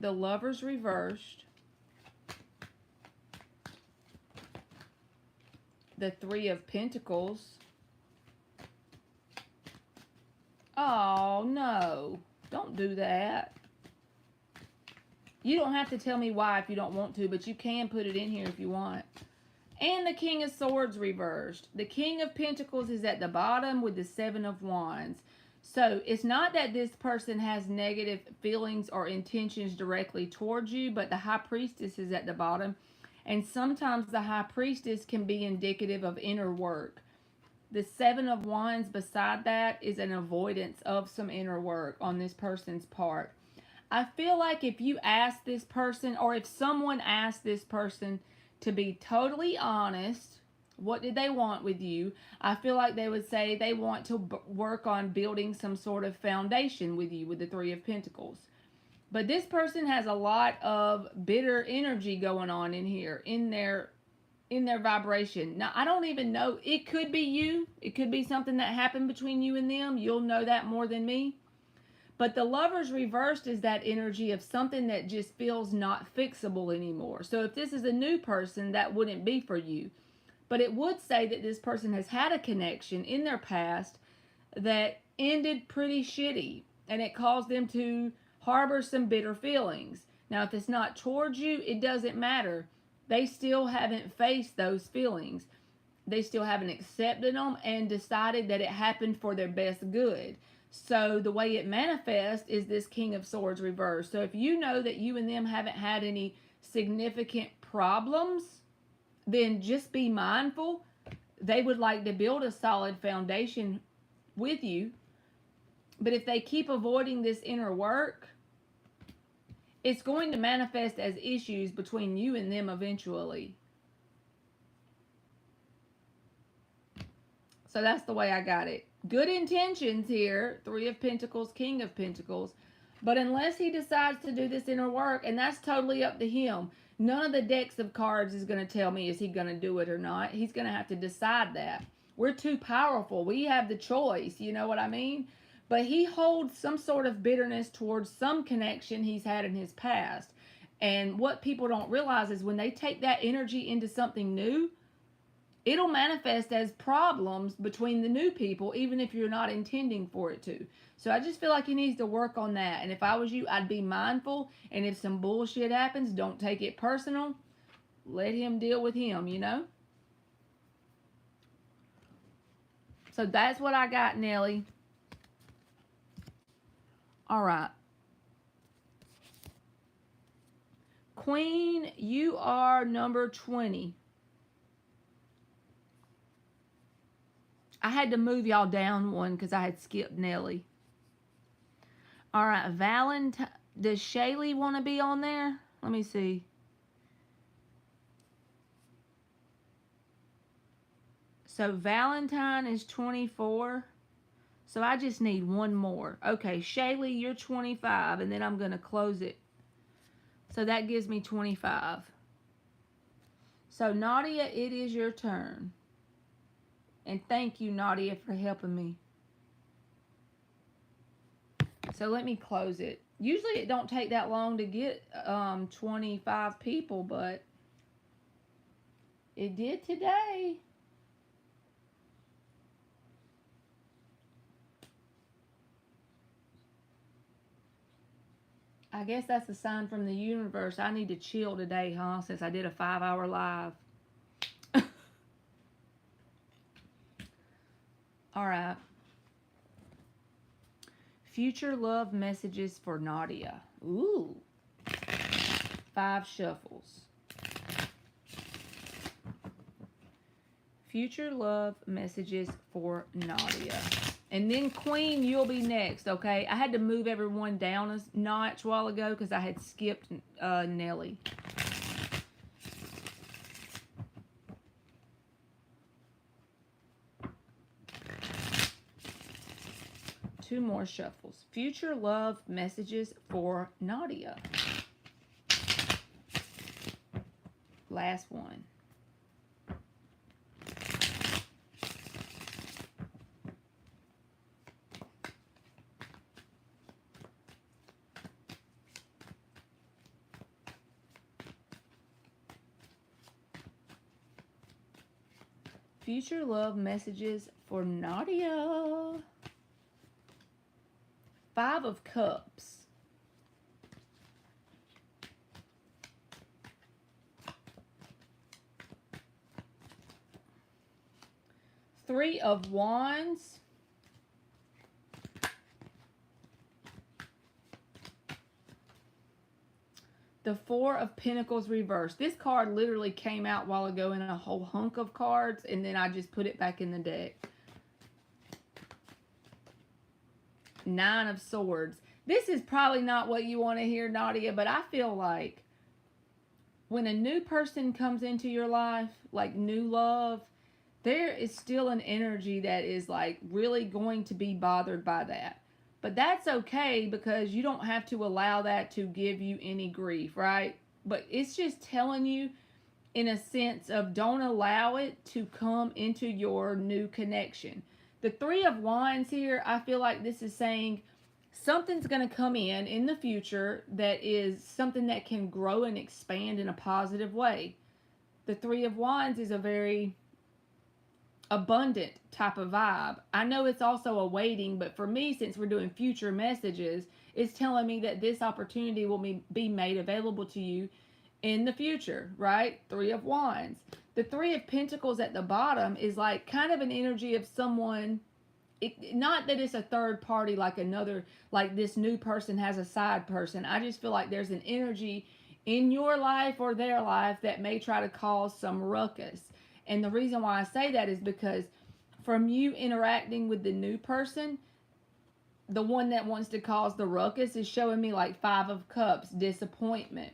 A: The Lovers reversed. The 3 of Pentacles. Oh, no. Don't do that. You don't have to tell me why if you don't want to, but you can put it in here if you want. And the King of Swords reversed. The King of Pentacles is at the bottom with the 7 of Wands. So it's not that this person has negative feelings or intentions directly towards you, but the High Priestess is at the bottom. And sometimes the High Priestess can be indicative of inner work. The 7 of Wands beside that is an avoidance of some inner work on this person's part. I feel like if you ask this person, or if someone asked this person to be totally honest, what did they want with you? I feel like they would say they want to work on building some sort of foundation with you with the 3 of Pentacles. But this person has a lot of bitter energy going on in here, in their vibration. Now, I don't even know. It could be you. It could be something that happened between you and them. You'll know that more than me. But the Lovers reversed is that energy of something that just feels not fixable anymore. So if this is a new person, that wouldn't be for you. But it would say that this person has had a connection in their past that ended pretty shitty. And it caused them to harbor some bitter feelings. Now, if it's not towards you, it doesn't matter. They still haven't faced those feelings. They still haven't accepted them and decided that it happened for their best good. So the way it manifests is this King of Swords reversed. So if you know that you and them haven't had any significant problems, then just be mindful. They would like to build a solid foundation with you. But if they keep avoiding this inner work, it's going to manifest as issues between you and them eventually. So that's the way I got it. Good intentions here. 3 of Pentacles, King of Pentacles. But unless he decides to do this inner work, and that's totally up to him. None of the decks of cards is going to tell me is he going to do it or not. He's going to have to decide that. We're too powerful. We have the choice. You know what I mean? But he holds some sort of bitterness towards some connection he's had in his past. And what people don't realize is when they take that energy into something new, it'll manifest as problems between the new people, even if you're not intending for it to. So I just feel like he needs to work on that. And if I was you, I'd be mindful. And if some bullshit happens, don't take it personal. Let him deal with him, you know? So that's what I got, Nelly. All right. Queen, you are number 20. I had to move y'all down one because I had skipped Nelly. All right, Valentine. Does Shaylee want to be on there? Let me see. So Valentine is 24. So I just need one more. Okay, Shaylee, you're 25, and then I'm going to close it. So that gives me 25. So Nadia, it is your turn. And thank you, Nadia, for helping me. So let me close it. Usually it don't take that long to get 25 people, but it did today. I guess that's a sign from the universe. I need to chill today, huh? Since I did a 5-hour live. All right. Future love messages for Nadia. Ooh. 5 shuffles. Future love messages for Nadia. And then Queen, you'll be next, okay? I had to move everyone down a notch a while ago because I had skipped Nelly. Two more shuffles. Future love messages for Nadia. Last one. Future love messages for Nadia. 5 of Cups. Three of Wands. The 4 of Pentacles reversed. This card literally came out a while ago in a whole hunk of cards, and then I just put it back in the deck. 9 of Swords. This is probably not what you want to hear, Nadia, but I feel like when a new person comes into your life, like new love, there is still an energy that is like really going to be bothered by that. But that's okay because you don't have to allow that to give you any grief, right? But it's just telling you in a sense of don't allow it to come into your new connection. The 3 of Wands here, I feel like this is saying something's going to come in the future that is something that can grow and expand in a positive way. The 3 of Wands is a very abundant type of vibe. I know it's also a waiting, but for me, since we're doing future messages, it's telling me that this opportunity will be made available to you in the future, right? 3 of Wands. The 3 of Pentacles at the bottom is like kind of an energy of someone, not that it's a third party like another, like this new person has a side person. I just feel like there's an energy in your life or their life that may try to cause some ruckus. And the reason why I say that is because from you interacting with the new person, the one that wants to cause the ruckus is showing me like 5 of Cups, disappointment.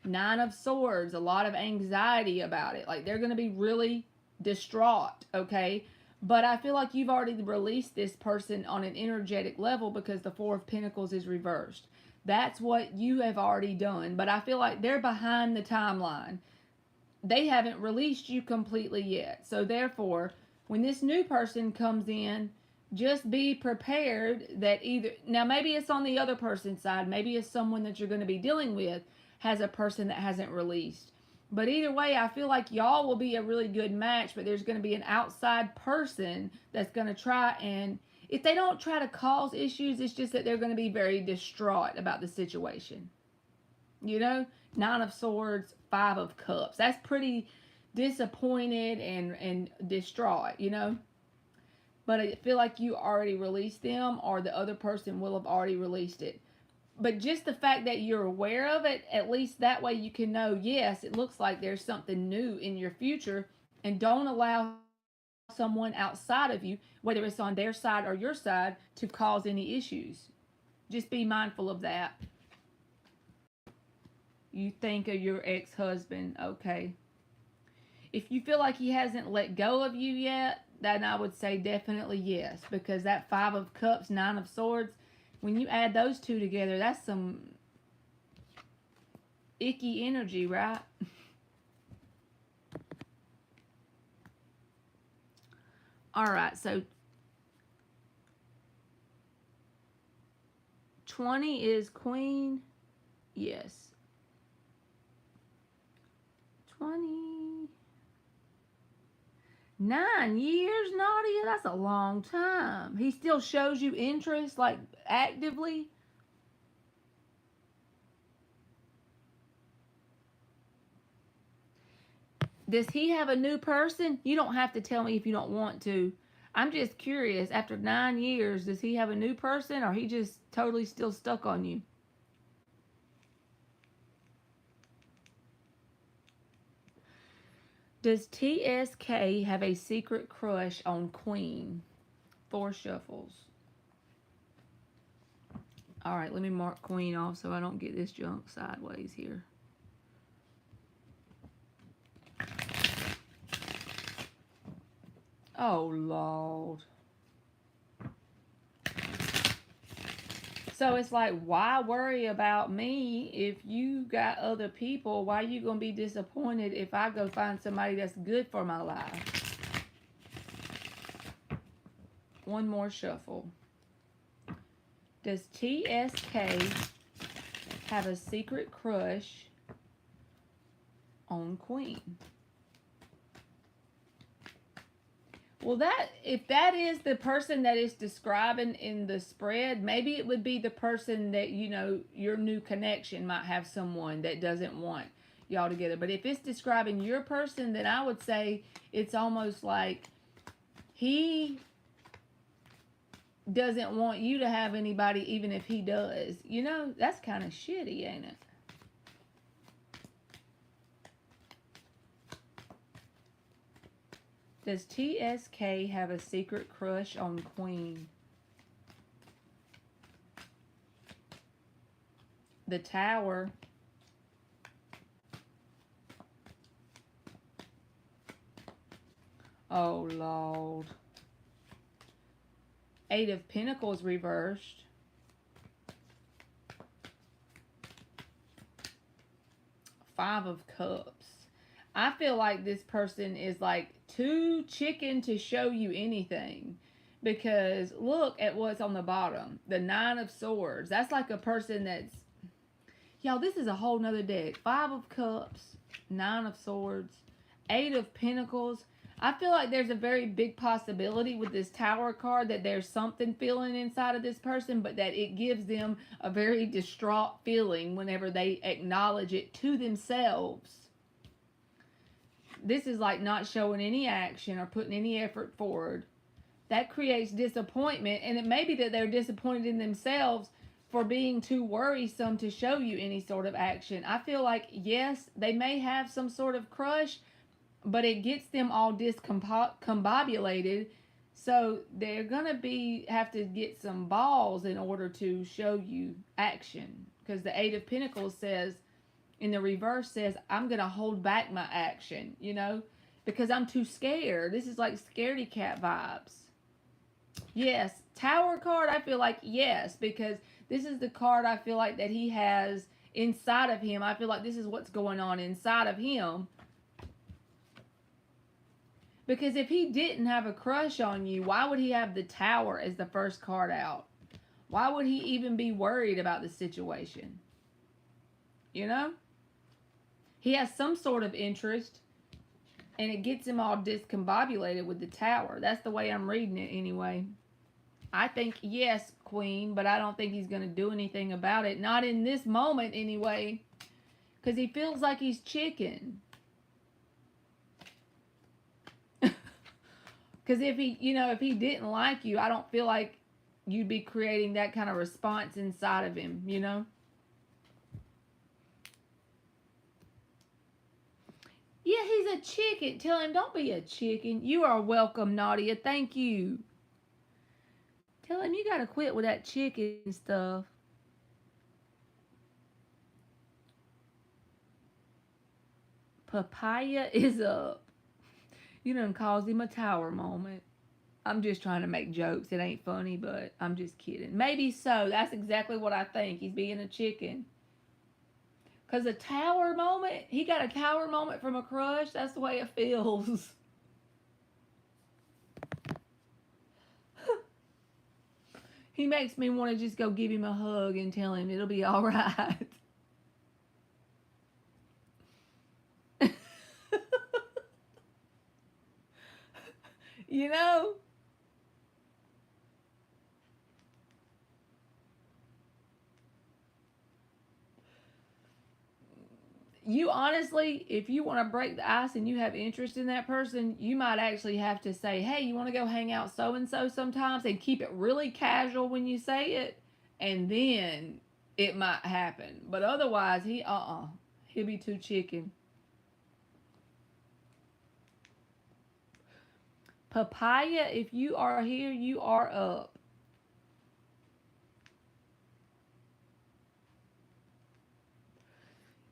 A: 9 of Swords, a lot of anxiety about it. Like they're going to be really distraught, okay? But I feel like you've already released this person on an energetic level because the 4 of Pentacles is reversed. That's what you have already done. But I feel like they're behind the timeline. They haven't released you completely yet. So therefore, when this new person comes in, just be prepared that either, now maybe it's on the other person's side, maybe it's someone that you're going to be dealing with has a person that hasn't released. But either way, I feel like y'all will be a really good match, but there's going to be an outside person that's going to try, and if they don't try to cause issues, it's just that they're going to be very distraught about the situation. You know, 9 of Swords, 5 of Cups. That's pretty disappointed and distraught, you know. but I feel like you already released them, or the other person will have already released it. But just the fact that you're aware of it, at least that way you can know, yes, it looks like there's something new in your future, and don't allow someone outside of you, whether it's on their side or your side, to cause any issues. Just be mindful of that. You think of your ex-husband, okay. If you feel like he hasn't let go of you yet, then I would say definitely yes, because that Five of Cups, Nine of Swords, when you add those two together, that's some icky energy, right? All right, so 20 is Queen. Yes. 20. 9 years, Nadia? That's a long time. He still shows you interest, like actively? Does he have a new person? You don't have to tell me if you don't want to. I'm just curious. After 9 years, does he have a new person, or he just totally still stuck on you? Does TSK have a secret crush on Queen? 4 shuffles. All right, let me mark Queen off so I don't get this junk sideways here. Oh, Lord. So it's like, why worry about me if you got other people? Why are you going to be disappointed if I go find somebody that's good for my life? One more shuffle. Does TSK have a secret crush on Queen? Well, if that is the person that is describing in the spread, maybe it would be the person that, your new connection might have someone that doesn't want y'all together. But if it's describing your person, then I would say it's almost like he doesn't want you to have anybody, even if he does. That's kind of shitty, ain't it? Does TSK have a secret crush on Queen? The Tower. Oh, Lord. 8 of Pentacles reversed. 5 of Cups. I feel like this person is like too chicken to show you anything, because look at what's on the bottom. The 9 of Swords. That's like a person that's, y'all, this is a whole nother deck. 5 of Cups, 9 of Swords, 8 of Pentacles. I feel like there's a very big possibility with this Tower card that there's something feeling inside of this person, but that it gives them a very distraught feeling whenever they acknowledge it to themselves. This is like not showing any action or putting any effort forward. That creates disappointment, and it may be that they're disappointed in themselves for being too worrisome to show you any sort of action. I feel like, yes, they may have some sort of crush, but it gets them all discombobulated, so they're gonna have to get some balls in order to show you action. Because the 8 of Pentacles says, in the reverse, says, I'm gonna hold back my action, because I'm too scared. This is like scaredy cat vibes. Yes, Tower card, I feel like yes, because this is the card I feel like that he has inside of him. I feel like this is what's going on inside of him. Because if he didn't have a crush on you, why would he have the Tower as the first card out? Why would he even be worried about the situation? He has some sort of interest, and it gets him all discombobulated with the Tower. That's the way I'm reading it anyway. I think yes, Queen, but I don't think he's going to do anything about it. Not in this moment anyway, because he feels like he's chicken. Because if he, if he didn't like you, I don't feel like you'd be creating that kind of response inside of him, Yeah, he's a chicken. Tell him, don't be a chicken. You are welcome, Nadia. Thank you. Tell him you got to quit with that chicken stuff. Papaya is up. You done caused him a tower moment. I'm just trying to make jokes. It ain't funny, but I'm just kidding. Maybe so. That's exactly what I think. He's being a chicken. Because a tower moment, he got a tower moment from a crush. That's the way it feels. He makes me want to just go give him a hug and tell him it'll be all right. You know? You honestly, if you want to break the ice and you have interest in that person, you might actually have to say, hey, you want to go hang out so and so sometimes, and keep it really casual when you say it, and then it might happen. But otherwise, he'll be too chicken. Papaya, if you are here, you are up.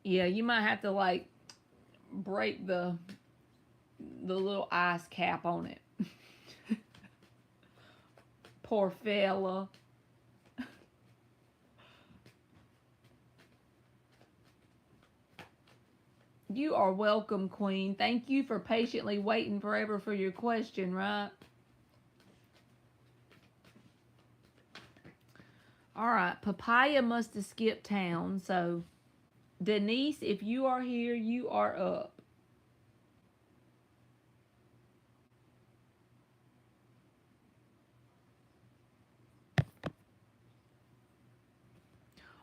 A: Yeah, you might have to like break the little ice cap on it. Poor fella. You are welcome, Queen. Thank you for patiently waiting forever for your question, right? All right, Papaya must have skipped town, so Denise, if you are here, you are up.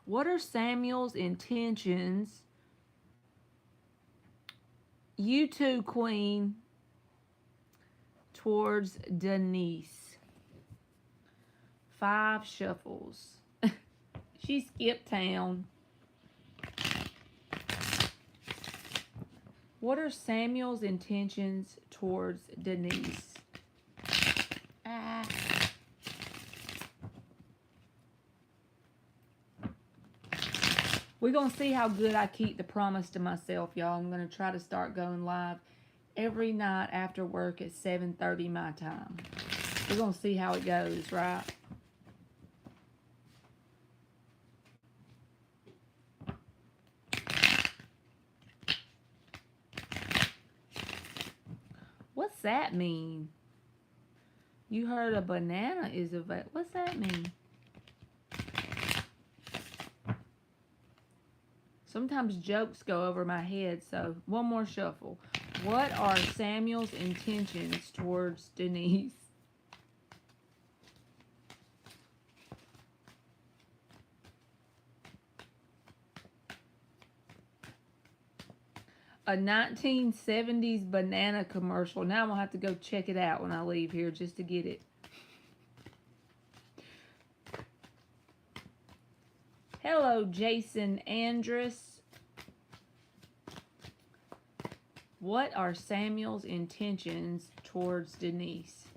A: What are Samuel's intentions? You too, Queen, towards Denise. 5 shuffles. She skipped town. What are Samuel's intentions towards Denise? We're going to see how good I keep the promise to myself, y'all. I'm going to try to start going live every night after work at 7:30 my time. We're going to see how it goes, right? What's that mean? You heard a banana is available. What's that mean? Sometimes jokes go over my head, so one more shuffle. What are Samuel's intentions towards Denise? A 1970s banana commercial. Now I'm going to have to go check it out when I leave here just to get it. Hello, Jason Andrus. What are Samuel's intentions towards Denise?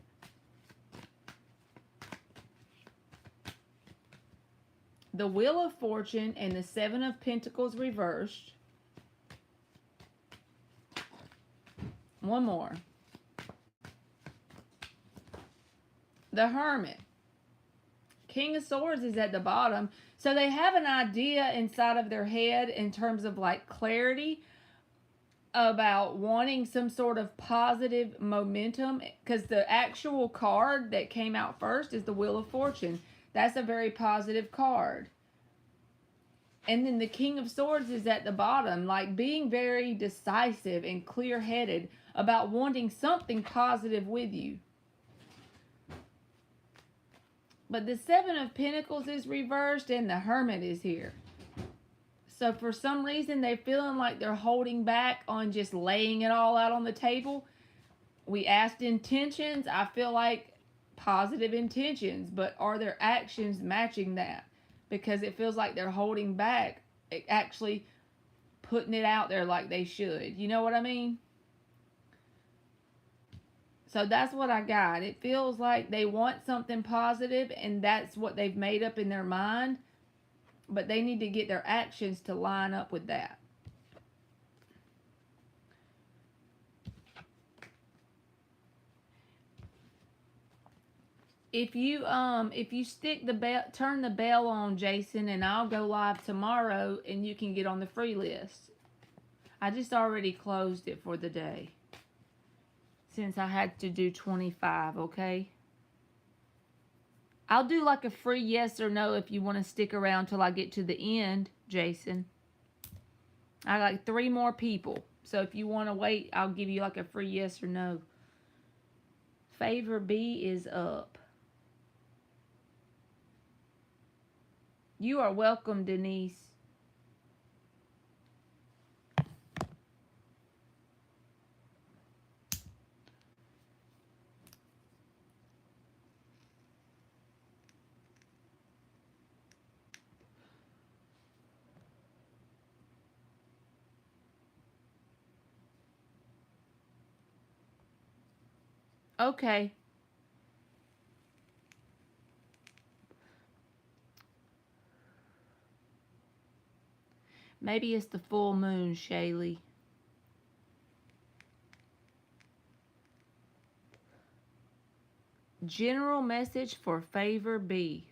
A: The Wheel of Fortune and the 7 of Pentacles reversed. One more. The Hermit. King of Swords is at the bottom. So they have an idea inside of their head in terms of like clarity about wanting some sort of positive momentum, because the actual card that came out first is the Wheel of Fortune. That's a very positive card. And then the King of Swords is at the bottom, like being very decisive and clear-headed about wanting something positive with you. But the 7 of Pentacles is reversed and the Hermit is here. So for some reason, they're feeling like they're holding back on just laying it all out on the table. We asked intentions. I feel like positive intentions, but are their actions matching that? Because it feels like they're holding back, actually putting it out there like they should. You know what I mean? So that's what I got. It feels like they want something positive and that's what they've made up in their mind, but they need to get their actions to line up with that. If you stick the bell, turn the bell on, Jason, and I'll go live tomorrow and you can get on the free list. I just already closed it for the day since I had to do 25, okay? I'll do like a free yes or no if you want to stick around till I get to the end, Jason. I got 3 more people. So if you want to wait, I'll give you like a free yes or no. Favor B is up. You are welcome, Denise. Okay. Maybe it's the full moon, Shaylee. General message for Favor B.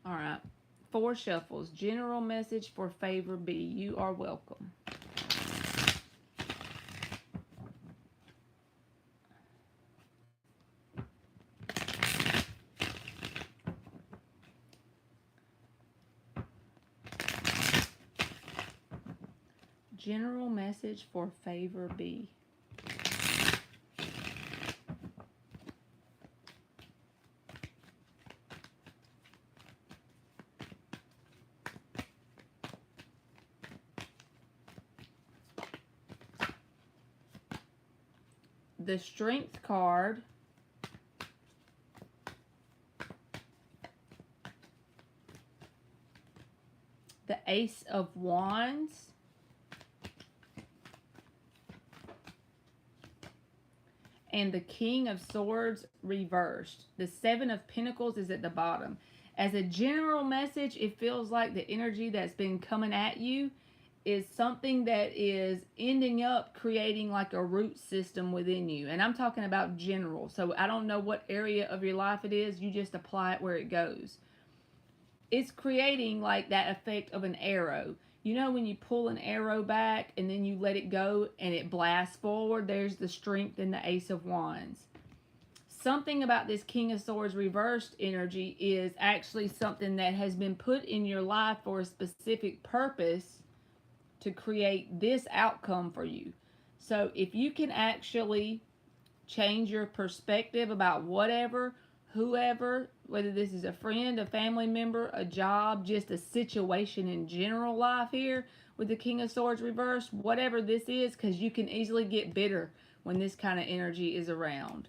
A: All right. 4 shuffles. General message for Favor B. You are welcome. General message for Favor B. The Strength card. The Ace of Wands. And the King of Swords reversed. The 7 of Pentacles is at the bottom. As a general message, it feels like the energy that's been coming at you is something that is ending up creating like a root system within you. And I'm talking about general. So I don't know what area of your life it is. You just apply it where it goes. It's creating like that effect of an arrow. You know when you pull an arrow back and then you let it go and it blasts forward? There's the Strength in the Ace of Wands. Something about this King of Swords reversed energy is actually something that has been put in your life for a specific purpose to create this outcome for you. So if you can actually change your perspective about whatever, whoever, whether this is a friend, a family member, a job, just a situation in general life here with the King of Swords reversed, whatever this is, because you can easily get bitter when this kind of energy is around.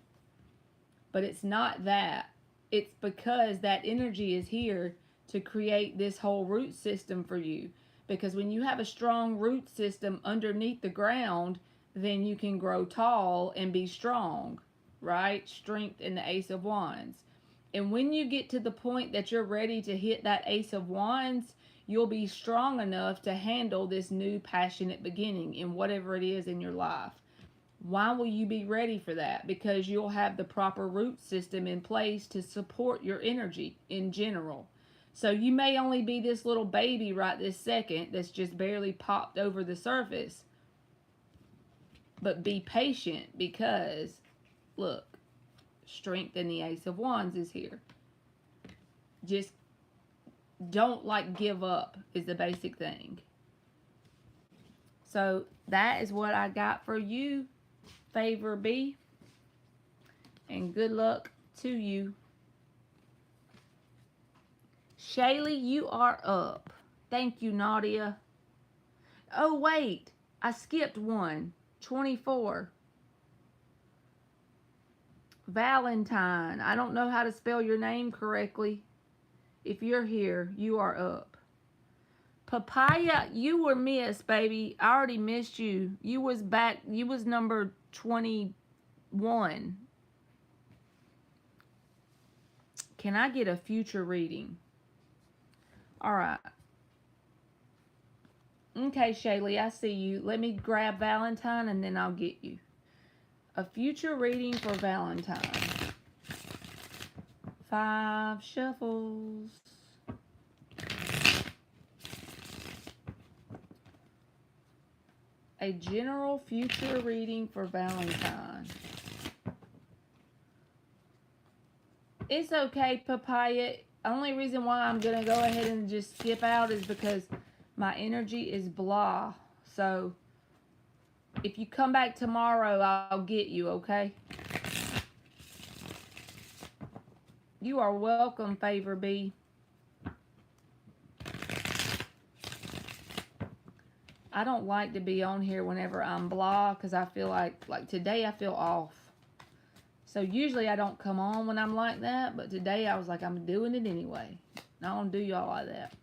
A: But it's not that. It's because that energy is here to create this whole root system for you. Because when you have a strong root system underneath the ground, then you can grow tall and be strong, right? Strength in the Ace of Wands. And when you get to the point that you're ready to hit that Ace of Wands, you'll be strong enough to handle this new passionate beginning in whatever it is in your life. Why will you be ready for that? Because you'll have the proper root system in place to support your energy in general. So you may only be this little baby right this second that's just barely popped over the surface. But be patient because, look, Strength in the Ace of Wands is here. Just don't give up is the basic thing. So that is what I got for you, Favor B. And good luck to you. Shaylee, you are up. Thank you, Nadia. Oh, wait. I skipped one. 24. Valentine. I don't know how to spell your name correctly. If you're here, you are up. Papaya, you were missed, baby. I already missed you. You was back. You was number 21. Can I get a future reading? All right. Okay, Shaylee, I see you. Let me grab Valentine and then I'll get you. A future reading for Valentine. 5 shuffles. A general future reading for Valentine. It's okay, Papaya. Only reason why I'm going to go ahead and just skip out is because my energy is blah. So, if you come back tomorrow, I'll get you, okay? You are welcome, Favor B. I don't like to be on here whenever I'm blah because I feel like today I feel off. So usually I don't come on when I'm like that, but today I was like, I'm doing it anyway. I don't do y'all like that.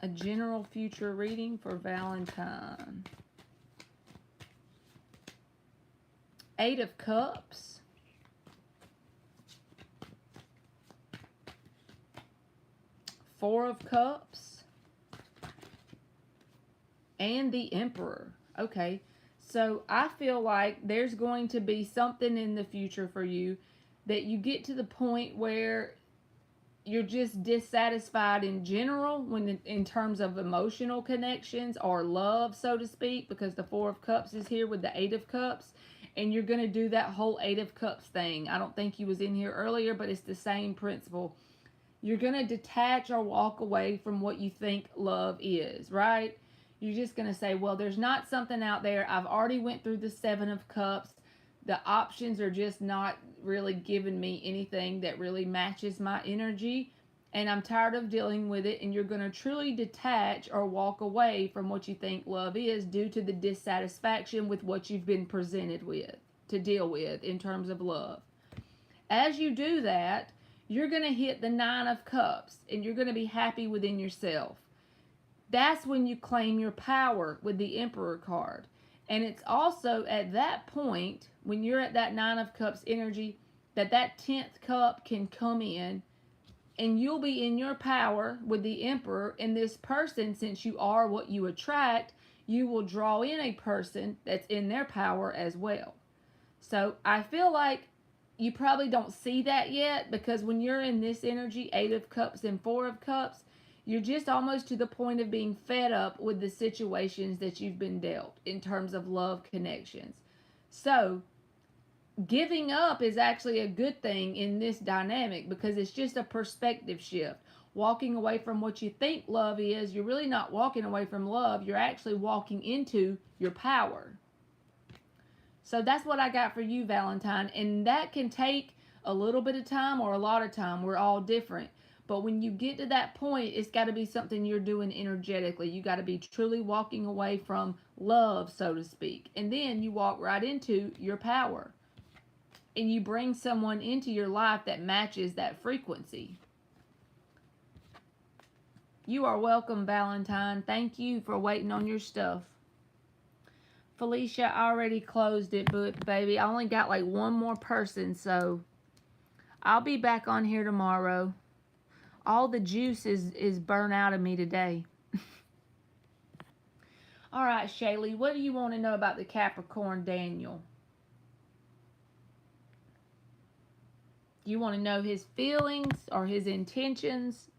A: A general future reading for Valentine. 8 of Cups. 4 of Cups. And the Emperor. Okay, so I feel like there's going to be something in the future for you that you get to the point where you're just dissatisfied in general when in terms of emotional connections or love, so to speak, because the 4 of Cups is here with the 8 of Cups, and you're going to do that whole 8 of Cups thing. I don't think you was in here earlier, but it's the same principle. You're going to detach or walk away from what you think love is, right? You're just going to say, well, there's not something out there. I've already went through the 7 of Cups. The options are just not really giving me anything that really matches my energy. And I'm tired of dealing with it. And you're going to truly detach or walk away from what you think love is due to the dissatisfaction with what you've been presented with to deal with in terms of love. As you do that, you're going to hit the 9 of Cups. And you're going to be happy within yourself. That's when you claim your power with the Emperor card. And it's also at that point, when you're at that 9 of Cups energy, that 10th cup can come in and you'll be in your power with the Emperor. And this person, since you are what you attract, you will draw in a person that's in their power as well. So I feel like you probably don't see that yet because when you're in this energy, 8 of Cups and 4 of Cups, you're just almost to the point of being fed up with the situations that you've been dealt in terms of love connections. So, giving up is actually a good thing in this dynamic because it's just a perspective shift. Walking away from what you think love is, you're really not walking away from love. You're actually walking into your power. So, that's what I got for you, Valentine. And that can take a little bit of time or a lot of time. We're all different. But when you get to that point, it's got to be something you're doing energetically. You got to be truly walking away from love, so to speak. And then you walk right into your power. And you bring someone into your life that matches that frequency. You are welcome, Valentine. Thank you for waiting on your stuff. Felicia, I already closed it, but baby, I only got like one more person, so I'll be back on here tomorrow. All the juice is burnt out of me today. All right, Shaylee, what do you want to know about the Capricorn Daniel? Do you want to know his feelings or his intentions?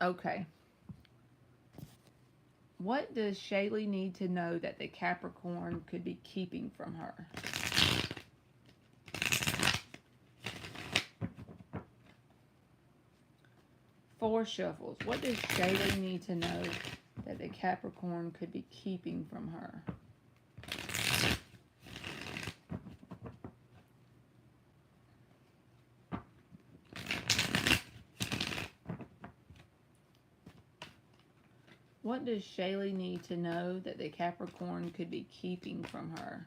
A: Okay. What does Shaylee need to know that the Capricorn could be keeping from her? 4 shuffles. What does Shaylee need to know that the Capricorn could be keeping from her? What does Shaylee need to know that the Capricorn could be keeping from her?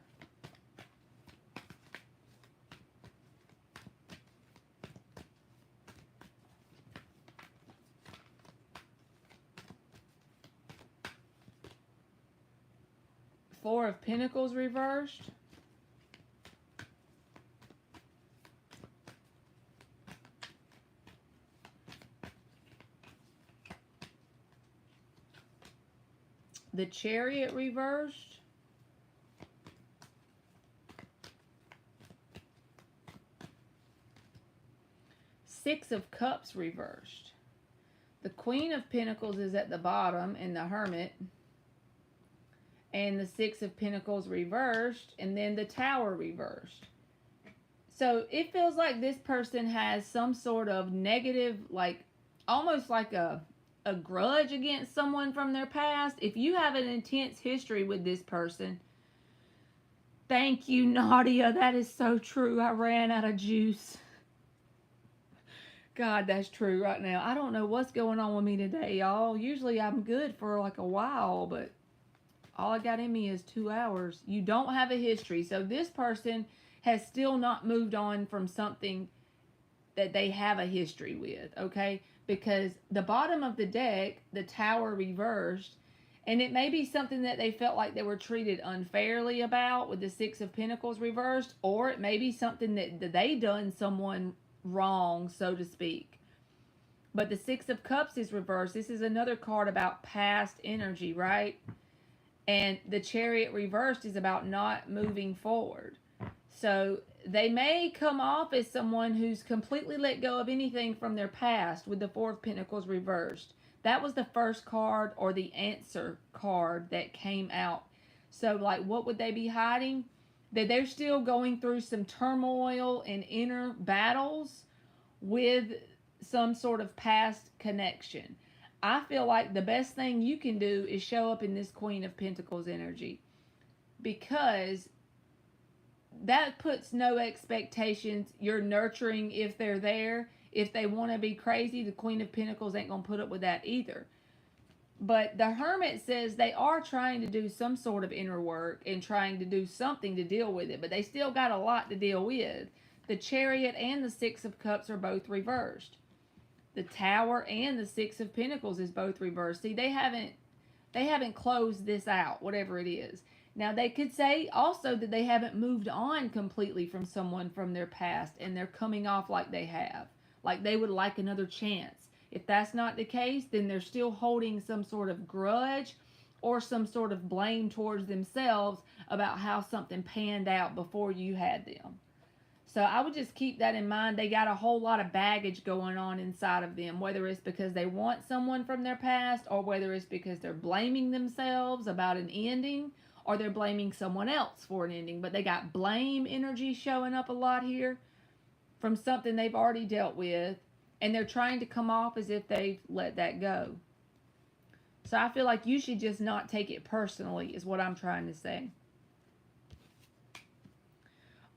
A: Four of Pentacles reversed. The Chariot reversed. Six of Cups reversed. The Queen of Pentacles is at the bottom and the Hermit. And the Six of Pentacles reversed, and then the Tower reversed. So it feels like this person has some sort of negative, like almost like a grudge against someone from their past. If you have an intense history with this person, thank you, Nadia. That is so true. I ran out of juice. God, that's true right now. I don't know what's going on with me today, y'all. Usually I'm good for like a while, but all I got in me is 2 hours. You don't have a history. So this person has still not moved on from something that they have a history with, okay? Because the bottom of the deck, the Tower reversed, and it may be something that they felt like they were treated unfairly about with the Six of Pentacles reversed, or it may be something that they done someone wrong, so to speak. But the Six of Cups is reversed. This is another card about past energy, right? And the Chariot reversed is about not moving forward. So they may come off as someone who's completely let go of anything from their past with the Four of Pentacles reversed. That was the first card or the answer card that came out. So like, what would they be hiding? That they're still going through some turmoil and inner battles with some sort of past connection. I feel like the best thing you can do is show up in this Queen of Pentacles energy, because that puts no expectations. You're nurturing if they're there. If they want to be crazy, the Queen of Pentacles ain't going to put up with that either. But the Hermit says they are trying to do some sort of inner work and trying to do something to deal with it, but they still got a lot to deal with. The Chariot and the Six of Cups are both reversed. The Tower and the Six of Pentacles is both reversed. See, they haven't closed this out, whatever it is. Now, they could say also that they haven't moved on completely from someone from their past, and they're coming off like they have. Like they would like another chance. If that's not the case, then they're still holding some sort of grudge or some sort of blame towards themselves about how something panned out before you had them. So I would just keep that in mind. They got a whole lot of baggage going on inside of them, whether it's because they want someone from their past, or whether it's because they're blaming themselves about an ending, or they're blaming someone else for an ending. But they got blame energy showing up a lot here from something they've already dealt with, and they're trying to come off as if they've let that go. So I feel like you should just not take it personally, is what I'm trying to say.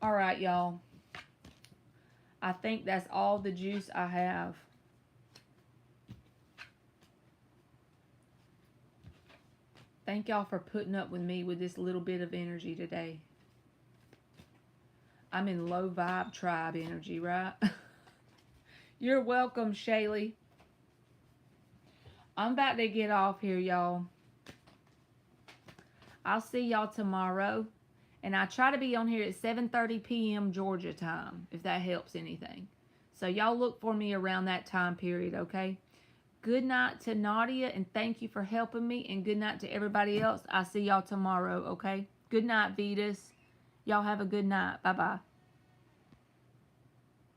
A: All right, y'all. I think that's all the juice I have. Thank y'all for putting up with me with this little bit of energy today. I'm in low vibe tribe energy, right? You're welcome, Shaylee. I'm about to get off here, y'all. I'll see y'all tomorrow. And I try to be on here at 7:30 p.m. Georgia time, if that helps anything. So y'all look for me around that time period, okay? Good night to Nadia, and thank you for helping me. And good night to everybody else. I'll see y'all tomorrow, okay? Good night, Vetus. Y'all have a good night. Bye-bye.